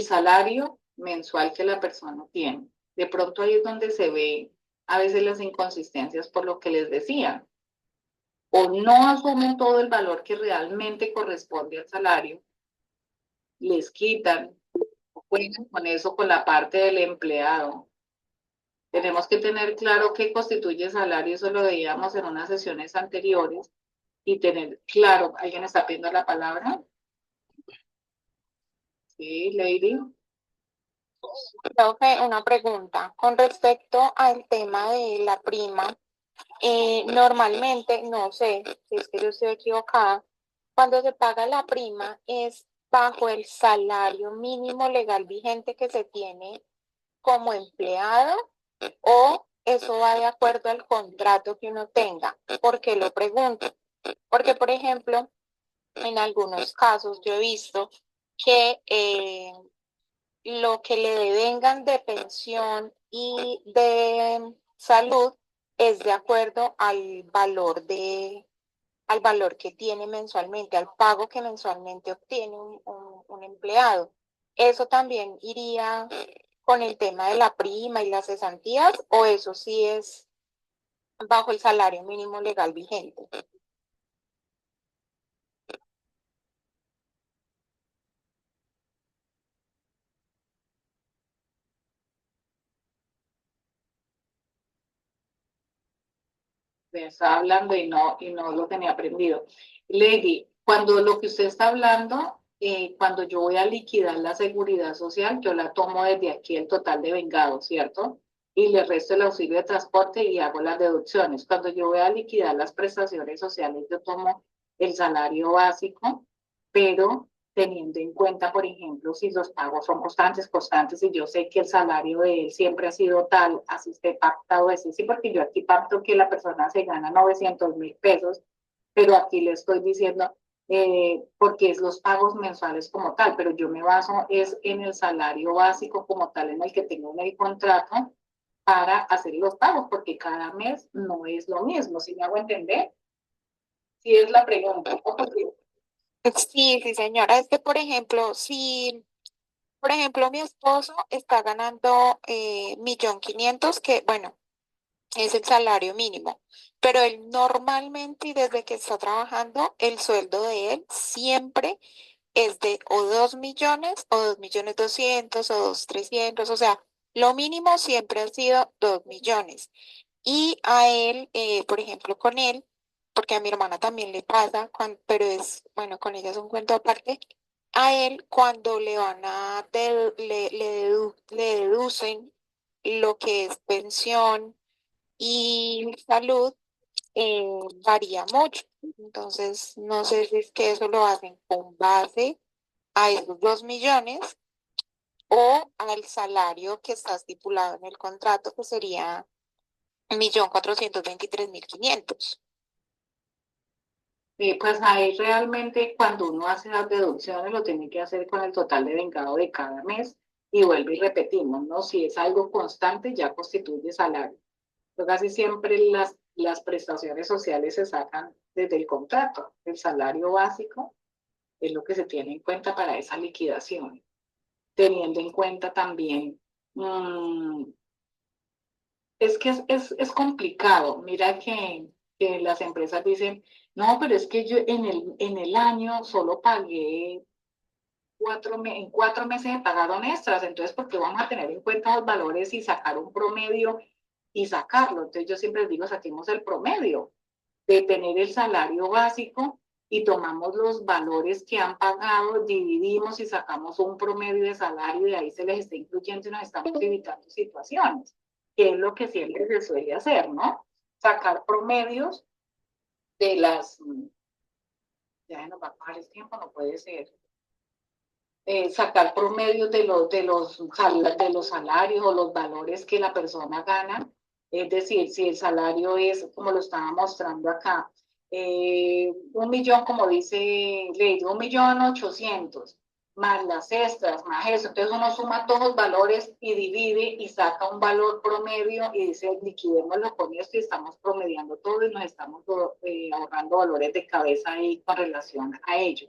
salario mensual que la persona tiene. De pronto ahí es donde se ve a veces las inconsistencias por lo que les decía. O no asumen todo el valor que realmente corresponde al salario, les quitan, juegan con eso, con la parte del empleado. Tenemos que tener claro qué constituye salario, eso lo veíamos en unas sesiones anteriores, y tener claro, ¿alguien está pidiendo la palabra? Sí, Lady. Creo que una pregunta con respecto al tema de la prima. Normalmente, no sé si es que yo estoy equivocada, cuando se paga la prima es bajo el salario mínimo legal vigente que se tiene como empleado, o eso va de acuerdo al contrato que uno tenga. ¿Por qué lo pregunto? Porque, por ejemplo, en algunos casos yo he visto que lo que le devengan de pensión y de salud es de acuerdo al valor que tiene mensualmente, al pago que mensualmente obtiene un empleado. ¿Eso también iría con el tema de la prima y las cesantías, o eso sí es bajo el salario mínimo legal vigente? Me estaba hablando y no lo tenía aprendido. Lady, cuando lo que usted está hablando, cuando yo voy a liquidar la seguridad social, yo la tomo desde aquí el total de vengado, ¿cierto? Y le resto el auxilio de transporte y hago las deducciones. Cuando yo voy a liquidar las prestaciones sociales, yo tomo el salario básico, pero teniendo en cuenta, por ejemplo, si los pagos son constantes, y yo sé que el salario de él siempre ha sido tal, así esté pactado ese, sí, porque yo aquí pacto que la persona se gana 900,000 pesos, pero aquí le estoy diciendo, porque es los pagos mensuales como tal, pero yo me baso es en el salario básico como tal en el que tengo en el contrato para hacer los pagos, porque cada mes no es lo mismo, ¿sí me hago entender? Sí es la pregunta, ¿no? Porque Sí, sí, señora. Es que, por ejemplo, si, por ejemplo, mi esposo está ganando 1.500.000, que bueno, es el salario mínimo, pero él normalmente y desde que está trabajando, el sueldo de él siempre es de o 2.000.000 o 2.200.000 o 2.300.000, o sea, lo mínimo siempre ha sido 2.000.000. Y a él, por ejemplo, con él, porque a mi hermana también le pasa, pero es, bueno, con ella es un cuento aparte, a él cuando le van a, le deducen lo que es pensión y salud, varía mucho. Entonces, no sé si es que eso lo hacen con base a esos 2.000.000 o al salario que está estipulado en el contrato, que sería 1.423.500. Pues ahí realmente cuando uno hace las deducciones lo tiene que hacer con el total de vengado de cada mes y vuelve y repetimos, ¿no? Si es algo constante ya constituye salario. Pues casi siempre las prestaciones sociales se sacan desde el contrato. El salario básico es lo que se tiene en cuenta para esa liquidación, teniendo en cuenta también, es que es complicado. Mira que las empresas dicen, no, pero es que yo en el año solo pagué en 4 meses me pagaron extras, entonces, ¿por qué vamos a tener en cuenta los valores y sacar un promedio y sacarlo? Entonces, yo siempre les digo, saquemos el promedio de tener el salario básico y tomamos los valores que han pagado, dividimos y sacamos un promedio de salario y de ahí se les está incluyendo y nos estamos evitando situaciones, que es lo que siempre se suele hacer, ¿no? Sacar promedios de las... Ya se nos va a acabar el tiempo, no puede ser. Sacar promedios de los salarios o los valores que la persona gana. Es decir, si el salario es, como lo estaba mostrando acá, 1.000.000, como dice Lady, 1.800.000, más las extras, más eso. Entonces uno suma todos los valores y divide y saca un valor promedio y dice, liquidémoslo con esto y estamos promediando todo y nos estamos ahorrando valores de cabeza ahí con relación a ello.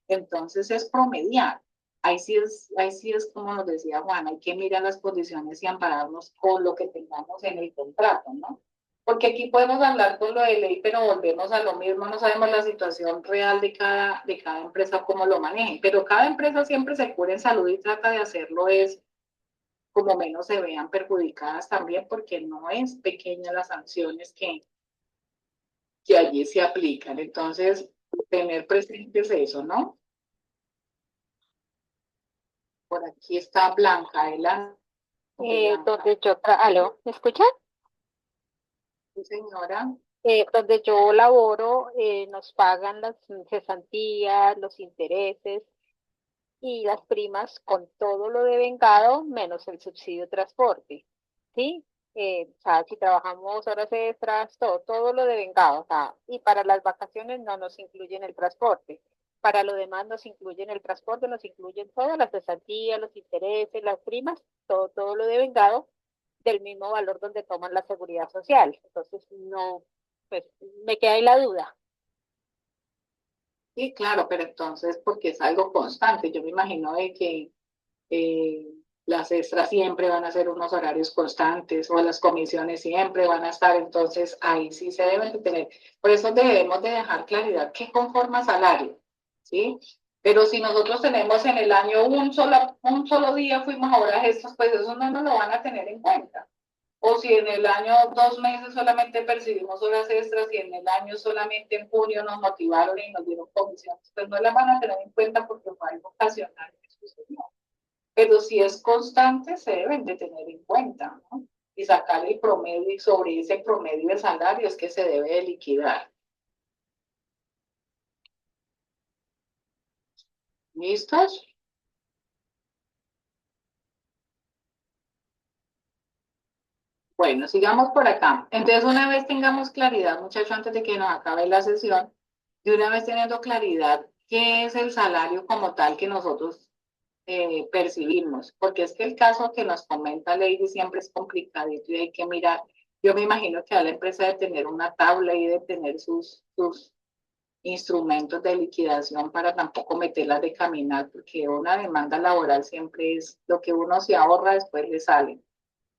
Entonces es promediar. Ahí sí es como nos decía Juan, hay que mirar las condiciones y ampararnos con lo que tengamos en el contrato, ¿no? Porque aquí podemos hablar con lo de ley, pero volvemos a lo mismo, no sabemos la situación real de cada empresa, cómo lo manejen, pero cada empresa siempre se cura en salud y trata de hacerlo es como menos se vean perjudicadas también, porque no es pequeña las sanciones que allí se aplican. Entonces, tener presentes eso, ¿no? Por aquí está Blanca, adelante. Donde yo aló, ¿me escuchan? Sí, señora. Donde yo laboro, nos pagan las cesantías, los intereses y las primas con todo lo de vengado menos el subsidio de transporte, ¿sí? O sea, si trabajamos horas extras, todo lo de vengado, o sea, y para las vacaciones no nos incluyen el transporte. Para lo demás nos incluyen el transporte, nos incluyen todas las cesantías, los intereses, las primas, todo lo de vengado del mismo valor donde toman la seguridad social. Entonces, no, pues me queda ahí la duda. Sí, claro, pero entonces, porque es algo constante, yo me imagino de que las extras siempre van a ser unos horarios constantes o las comisiones siempre van a estar, entonces ahí sí se deben de tener. Por eso debemos de dejar claridad qué conforma salario, ¿sí? Pero si nosotros tenemos en el año un solo día fuimos a horas extras, pues eso no nos lo van a tener en cuenta. O si en el año 2 meses solamente percibimos horas extras y en el año solamente en junio nos motivaron y nos dieron comisiones, pues no las van a tener en cuenta porque fue algo ocasional que sucedió. Pero si es constante, se deben de tener en cuenta, ¿no? Y sacar el promedio y sobre ese promedio de salarios que se debe de liquidar. ¿Listos? Bueno, sigamos por acá. Entonces, una vez tengamos claridad, muchachos, antes de que nos acabe la sesión, de una vez teniendo claridad qué es el salario como tal que nosotros percibimos, porque es que el caso que nos comenta Lady siempre es complicadito y hay que mirar. Yo me imagino que a la empresa de tener una tabla y de tener sus instrumentos de liquidación para tampoco meterlas de caminar, porque una demanda laboral siempre es lo que uno se ahorra, después le sale.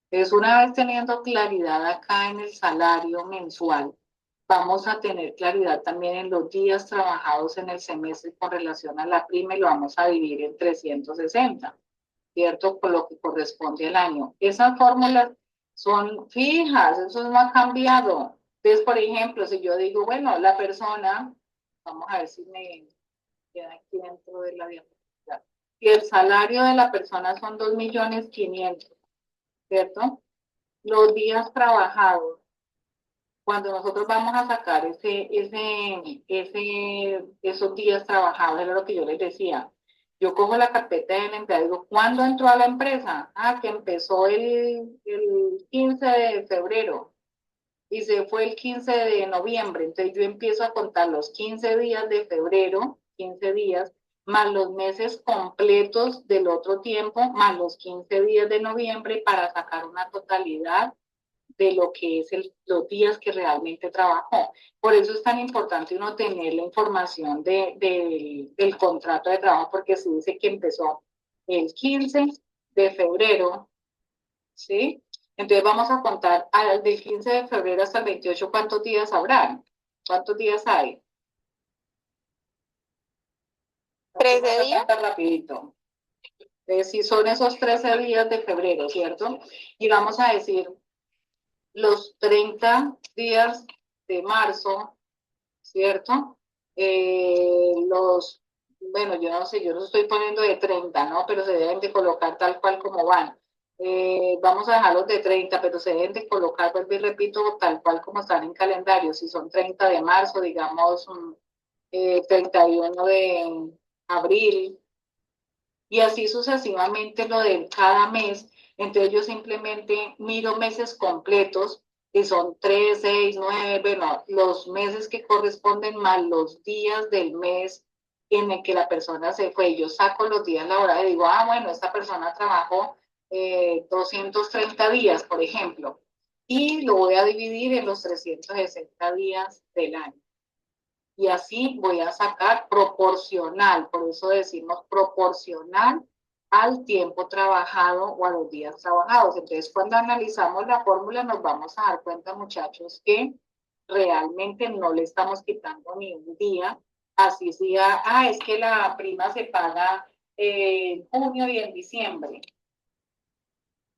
Entonces, una vez teniendo claridad acá en el salario mensual, vamos a tener claridad también en los días trabajados en el semestre con relación a la prima y lo vamos a dividir en 360, ¿cierto? Por lo que corresponde al año. Esas fórmulas son fijas, eso no ha cambiado. Entonces, por ejemplo, si yo digo, bueno, la persona, vamos a ver si me queda aquí dentro de la diapositiva, y el salario de la persona son 2.500.000, ¿cierto? Los días trabajados, cuando nosotros vamos a sacar esos días trabajados, era lo que yo les decía. Yo cojo la carpeta del empleado y digo, ¿cuándo entró a la empresa? Ah, que empezó el 15 de febrero y se fue el 15 de noviembre. Entonces yo empiezo a contar los 15 días de febrero, 15 días, más los meses completos del otro tiempo, más los 15 días de noviembre para sacar una totalidad de lo que es los días que realmente trabajó. Por eso es tan importante uno tener la información del contrato de trabajo, porque se dice que empezó el 15 de febrero, ¿sí? Entonces vamos a contar del 15 de febrero hasta el 28, ¿cuántos días habrán? ¿Cuántos días hay? 13 días. Rapidito. Si son esos 13 días de febrero, ¿cierto? Y vamos a decir los 30 días de marzo, ¿cierto? Bueno, yo no sé, yo los estoy poniendo de 30, ¿no? Pero se deben de colocar tal cual como van. Vamos a dejarlos de 30, pero se deben de colocar, vuelvo y repito, tal cual como están en calendario. Si son 30 de marzo, digamos, 31 de abril, y así sucesivamente lo de cada mes. Entonces yo simplemente miro meses completos, que son 3, 6, 9, bueno, los meses que corresponden más los días del mes en el que la persona se fue. Yo saco los días laborales y digo, ah, bueno, esta persona trabajó 230 días, por ejemplo, y lo voy a dividir en los 360 días del año. Y así voy a sacar proporcional, por eso decimos proporcional al tiempo trabajado o a los días trabajados. Entonces, cuando analizamos la fórmula, nos vamos a dar cuenta, muchachos, que realmente no le estamos quitando ni un día. Así sea, es que la prima se paga en junio y en diciembre.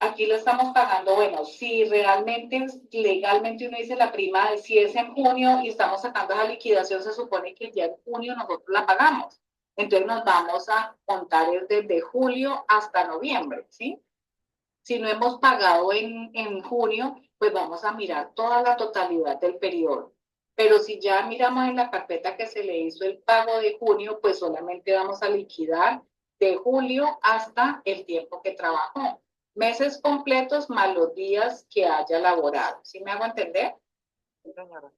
Aquí lo estamos pagando, bueno, si realmente legalmente uno dice la prima, si es en junio y estamos sacando la liquidación, se supone que ya en junio nosotros la pagamos. Entonces nos vamos a contar desde julio hasta noviembre, ¿sí? Si no hemos pagado en junio, pues vamos a mirar toda la totalidad del periodo. Pero si ya miramos en la carpeta que se le hizo el pago de junio, pues solamente vamos a liquidar de julio hasta el tiempo que trabajó. Meses completos más los días que haya laborado. ¿Sí me hago entender? Sí, señora.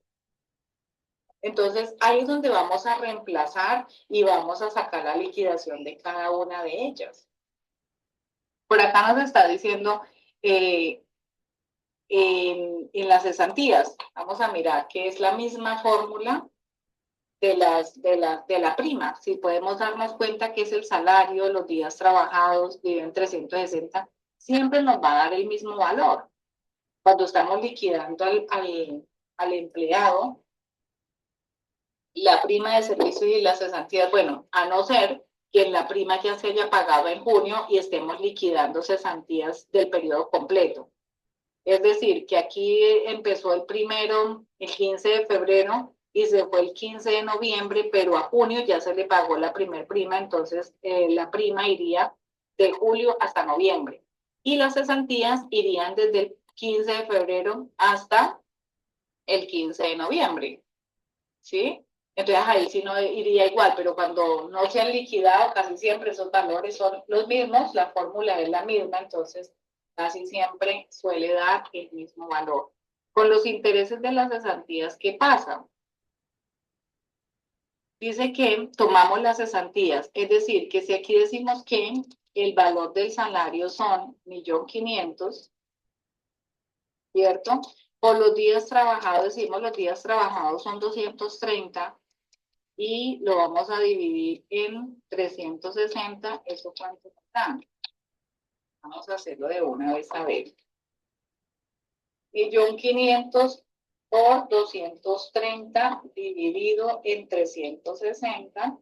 Entonces, ahí es donde vamos a reemplazar y vamos a sacar la liquidación de cada una de ellas. Por acá nos está diciendo en las cesantías. Vamos a mirar que es la misma fórmula de la prima. Si podemos darnos cuenta que es el salario, los días trabajados, dividido en 360, siempre nos va a dar el mismo valor. Cuando estamos liquidando al empleado, la prima de servicio y las cesantías, bueno, a no ser que en la prima ya se haya pagado en junio y estemos liquidando cesantías del periodo completo. Es decir, que aquí empezó el 15 de febrero y se fue el 15 de noviembre, pero a junio ya se le pagó la primer prima, entonces la prima iría de julio hasta noviembre. Y las cesantías irían desde el 15 de febrero hasta el 15 de noviembre, ¿sí? Entonces ahí sí no iría igual, pero cuando no se han liquidado, casi siempre esos valores son los mismos, la fórmula es la misma, entonces casi siempre suele dar el mismo valor. Con los intereses de las cesantías, ¿qué pasa? Dice que tomamos las cesantías, es decir, que si aquí decimos que el valor del salario son 1.500.000, ¿cierto? Por los días trabajados, decimos los días trabajados son 230 y lo vamos a dividir en 360, ¿eso cuánto está? Vamos a hacerlo de una vez a ver. 1.500.000 por 230 dividido en 360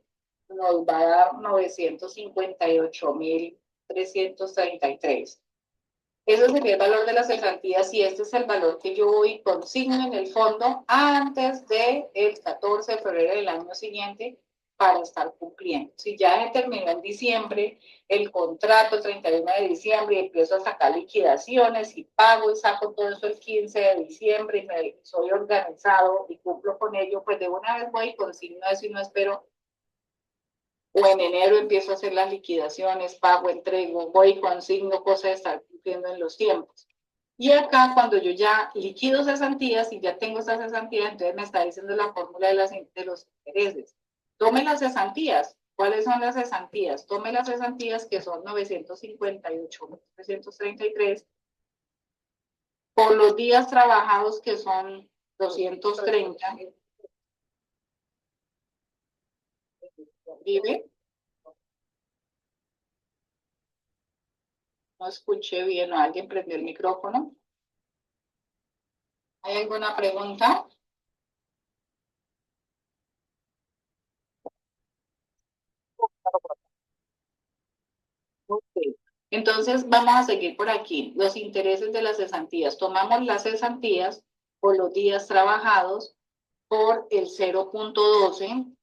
nos va a dar 958.333. Ese sería el valor de las cesantías y este es el valor que yo voy consigno en el fondo antes del 14 de febrero del año siguiente para estar cumpliendo. Si ya se terminó en diciembre el contrato, 31 de diciembre, y empiezo a sacar liquidaciones y pago y saco todo eso el 15 de diciembre y soy organizado y cumplo con ello, pues de una vez voy y consigno eso y no espero. O en enero empiezo a hacer las liquidaciones, pago, entrego, voy y consigno cosas de estar cumpliendo en los tiempos. Y acá, cuando yo ya liquido cesantías y ya tengo esas cesantías, entonces me está diciendo la fórmula de los intereses. Tome las cesantías. ¿Cuáles son las cesantías? Tome las cesantías, que son 958.333, por los días trabajados, que son 230. ¿Vive? No escuché bien, ¿o alguien prendió el micrófono? ¿Hay alguna pregunta? Okay. Entonces vamos a seguir por aquí. Los intereses de las cesantías. Tomamos las cesantías por los días trabajados por el 0.12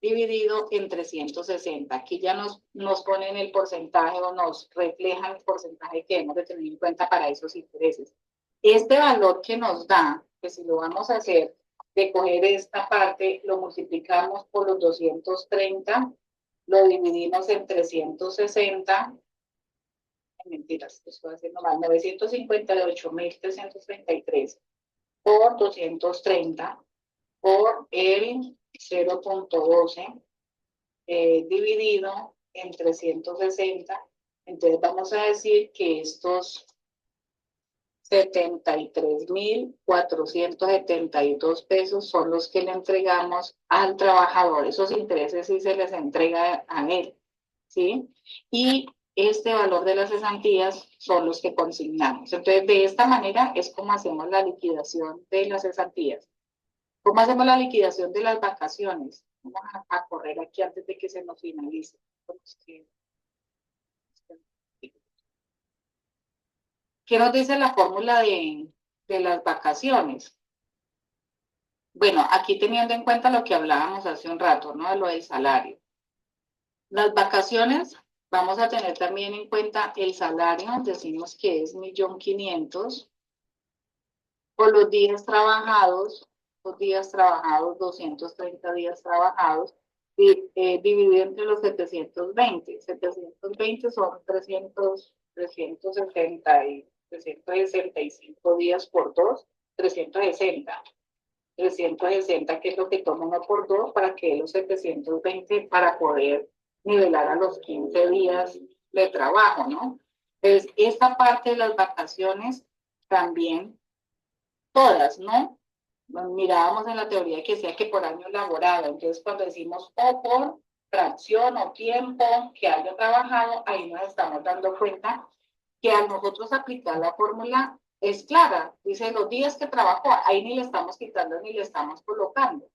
dividido en 360. Aquí ya nos ponen el porcentaje o nos reflejan el porcentaje que hemos de tener en cuenta para esos intereses. Este valor que nos da, que si lo vamos a hacer, de coger esta parte, lo multiplicamos por los 230, lo dividimos en 360, mentiras, estoy haciendo mal, 958.333 por 230 por el 0.12 dividido en 360. Entonces vamos a decir que estos 73.472 pesos son los que le entregamos al trabajador. Esos intereses sí se les entrega a él, ¿sí? Y este valor de las cesantías son los que consignamos. Entonces, de esta manera es como hacemos la liquidación de las cesantías. ¿Cómo hacemos la liquidación de las vacaciones? Vamos a correr aquí antes de que se nos finalice. ¿Qué nos dice la fórmula de las vacaciones? Bueno, aquí teniendo en cuenta lo que hablábamos hace un rato, ¿no? De lo del salario. Las vacaciones, vamos a tener también en cuenta el salario, decimos que es 1.500.000, por los días trabajados, 230 días trabajados, dividido entre los 720. 720 son 365 días por 2, 360. 360, que es lo que toma uno por 2, para que los 720, para poder nivelar a los 15 días de trabajo, ¿no? Entonces, esta parte de las vacaciones también, todas, ¿no? Mirábamos en la teoría que decía que por año laborado, entonces cuando decimos o por fracción o tiempo que haya trabajado, ahí nos estamos dando cuenta que a nosotros aplicar la fórmula es clara. Dice los días que trabajó, ahí ni le estamos quitando ni le estamos colocando.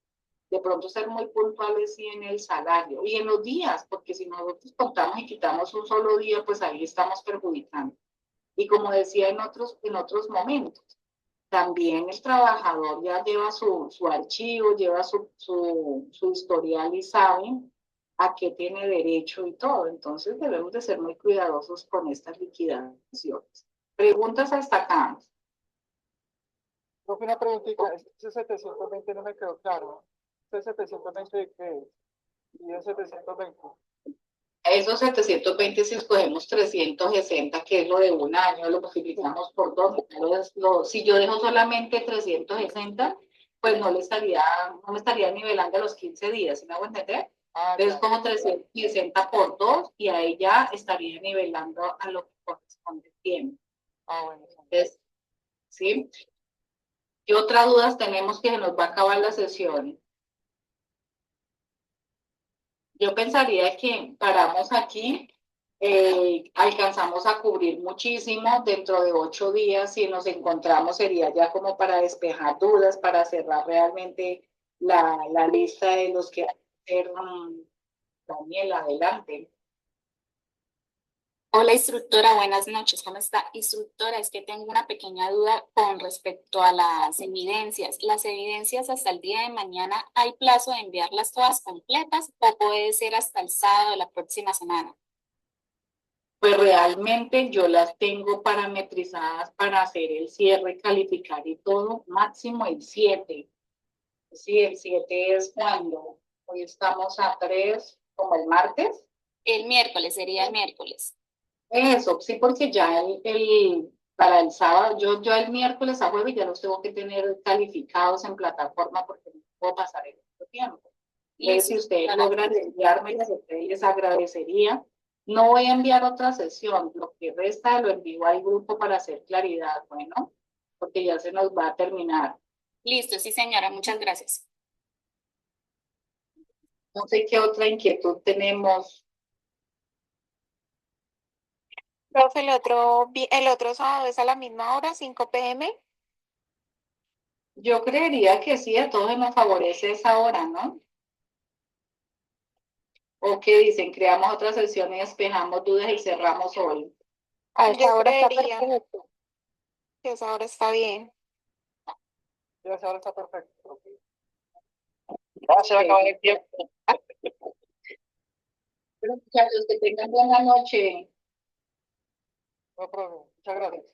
De pronto ser muy puntuales sí en el salario y en los días, porque si nosotros contamos y quitamos un solo día, pues ahí estamos perjudicando. Y como decía en otros momentos, también el trabajador ya lleva su archivo, lleva su historial y sabe a qué tiene derecho y todo. Entonces debemos de ser muy cuidadosos con estas liquidaciones. Preguntas hasta acá. Profe, una preguntita, ese 720 no me quedó claro. ¿Ese 720 de qué es? ¿Y el 720? Esos 720, si escogemos 360, que es lo de un año, lo multiplicamos por 2. Si yo dejo solamente 360, pues no me estaría nivelando a los 15 días, ¿sí me hago entender? Entonces, como 360 por 2, y ahí ya estaría nivelando a lo que corresponde el tiempo. Bueno. Entonces, ¿sí? ¿Qué otras dudas tenemos que se nos va a acabar la sesión? Yo pensaría que paramos aquí, alcanzamos a cubrir muchísimo. Dentro de 8 días, si nos encontramos, sería ya como para despejar dudas, para cerrar realmente la lista de los que hacer. Daniel, adelante. Hola, instructora, buenas noches, ¿cómo está? Instructora, es que tengo una pequeña duda con respecto a las evidencias. ¿Las evidencias hasta el día de mañana hay plazo de enviarlas todas completas o puede ser hasta el sábado de la próxima semana? Pues realmente yo las tengo parametrizadas para hacer el cierre, calificar y todo, máximo el 7. Sí, el 7 es cuando, hoy estamos a 3, como el martes. El miércoles, sería el miércoles. Eso, sí, porque ya para el sábado, yo el miércoles a jueves ya los tengo que tener calificados en plataforma porque no puedo pasar el otro tiempo. Y si ustedes logran enviarme, les agradecería. No voy a enviar otra sesión, lo que resta lo envío al grupo para hacer claridad, bueno, porque ya se nos va a terminar. Listo, sí señora, muchas gracias. No sé qué otra inquietud tenemos. Profe, el otro sábado es a la misma hora, 5 p.m. Yo creería que sí, a todos nos favorece esa hora, ¿no? ¿O qué dicen? Creamos otra sesión y despejamos dudas y cerramos hoy. A esa hora está creería perfecto. que esa hora está bien. Ya esa hora está perfecto. Ya se va a acabar el tiempo. Pero muchachos, que tengan buena noche. No, profe, muchas gracias.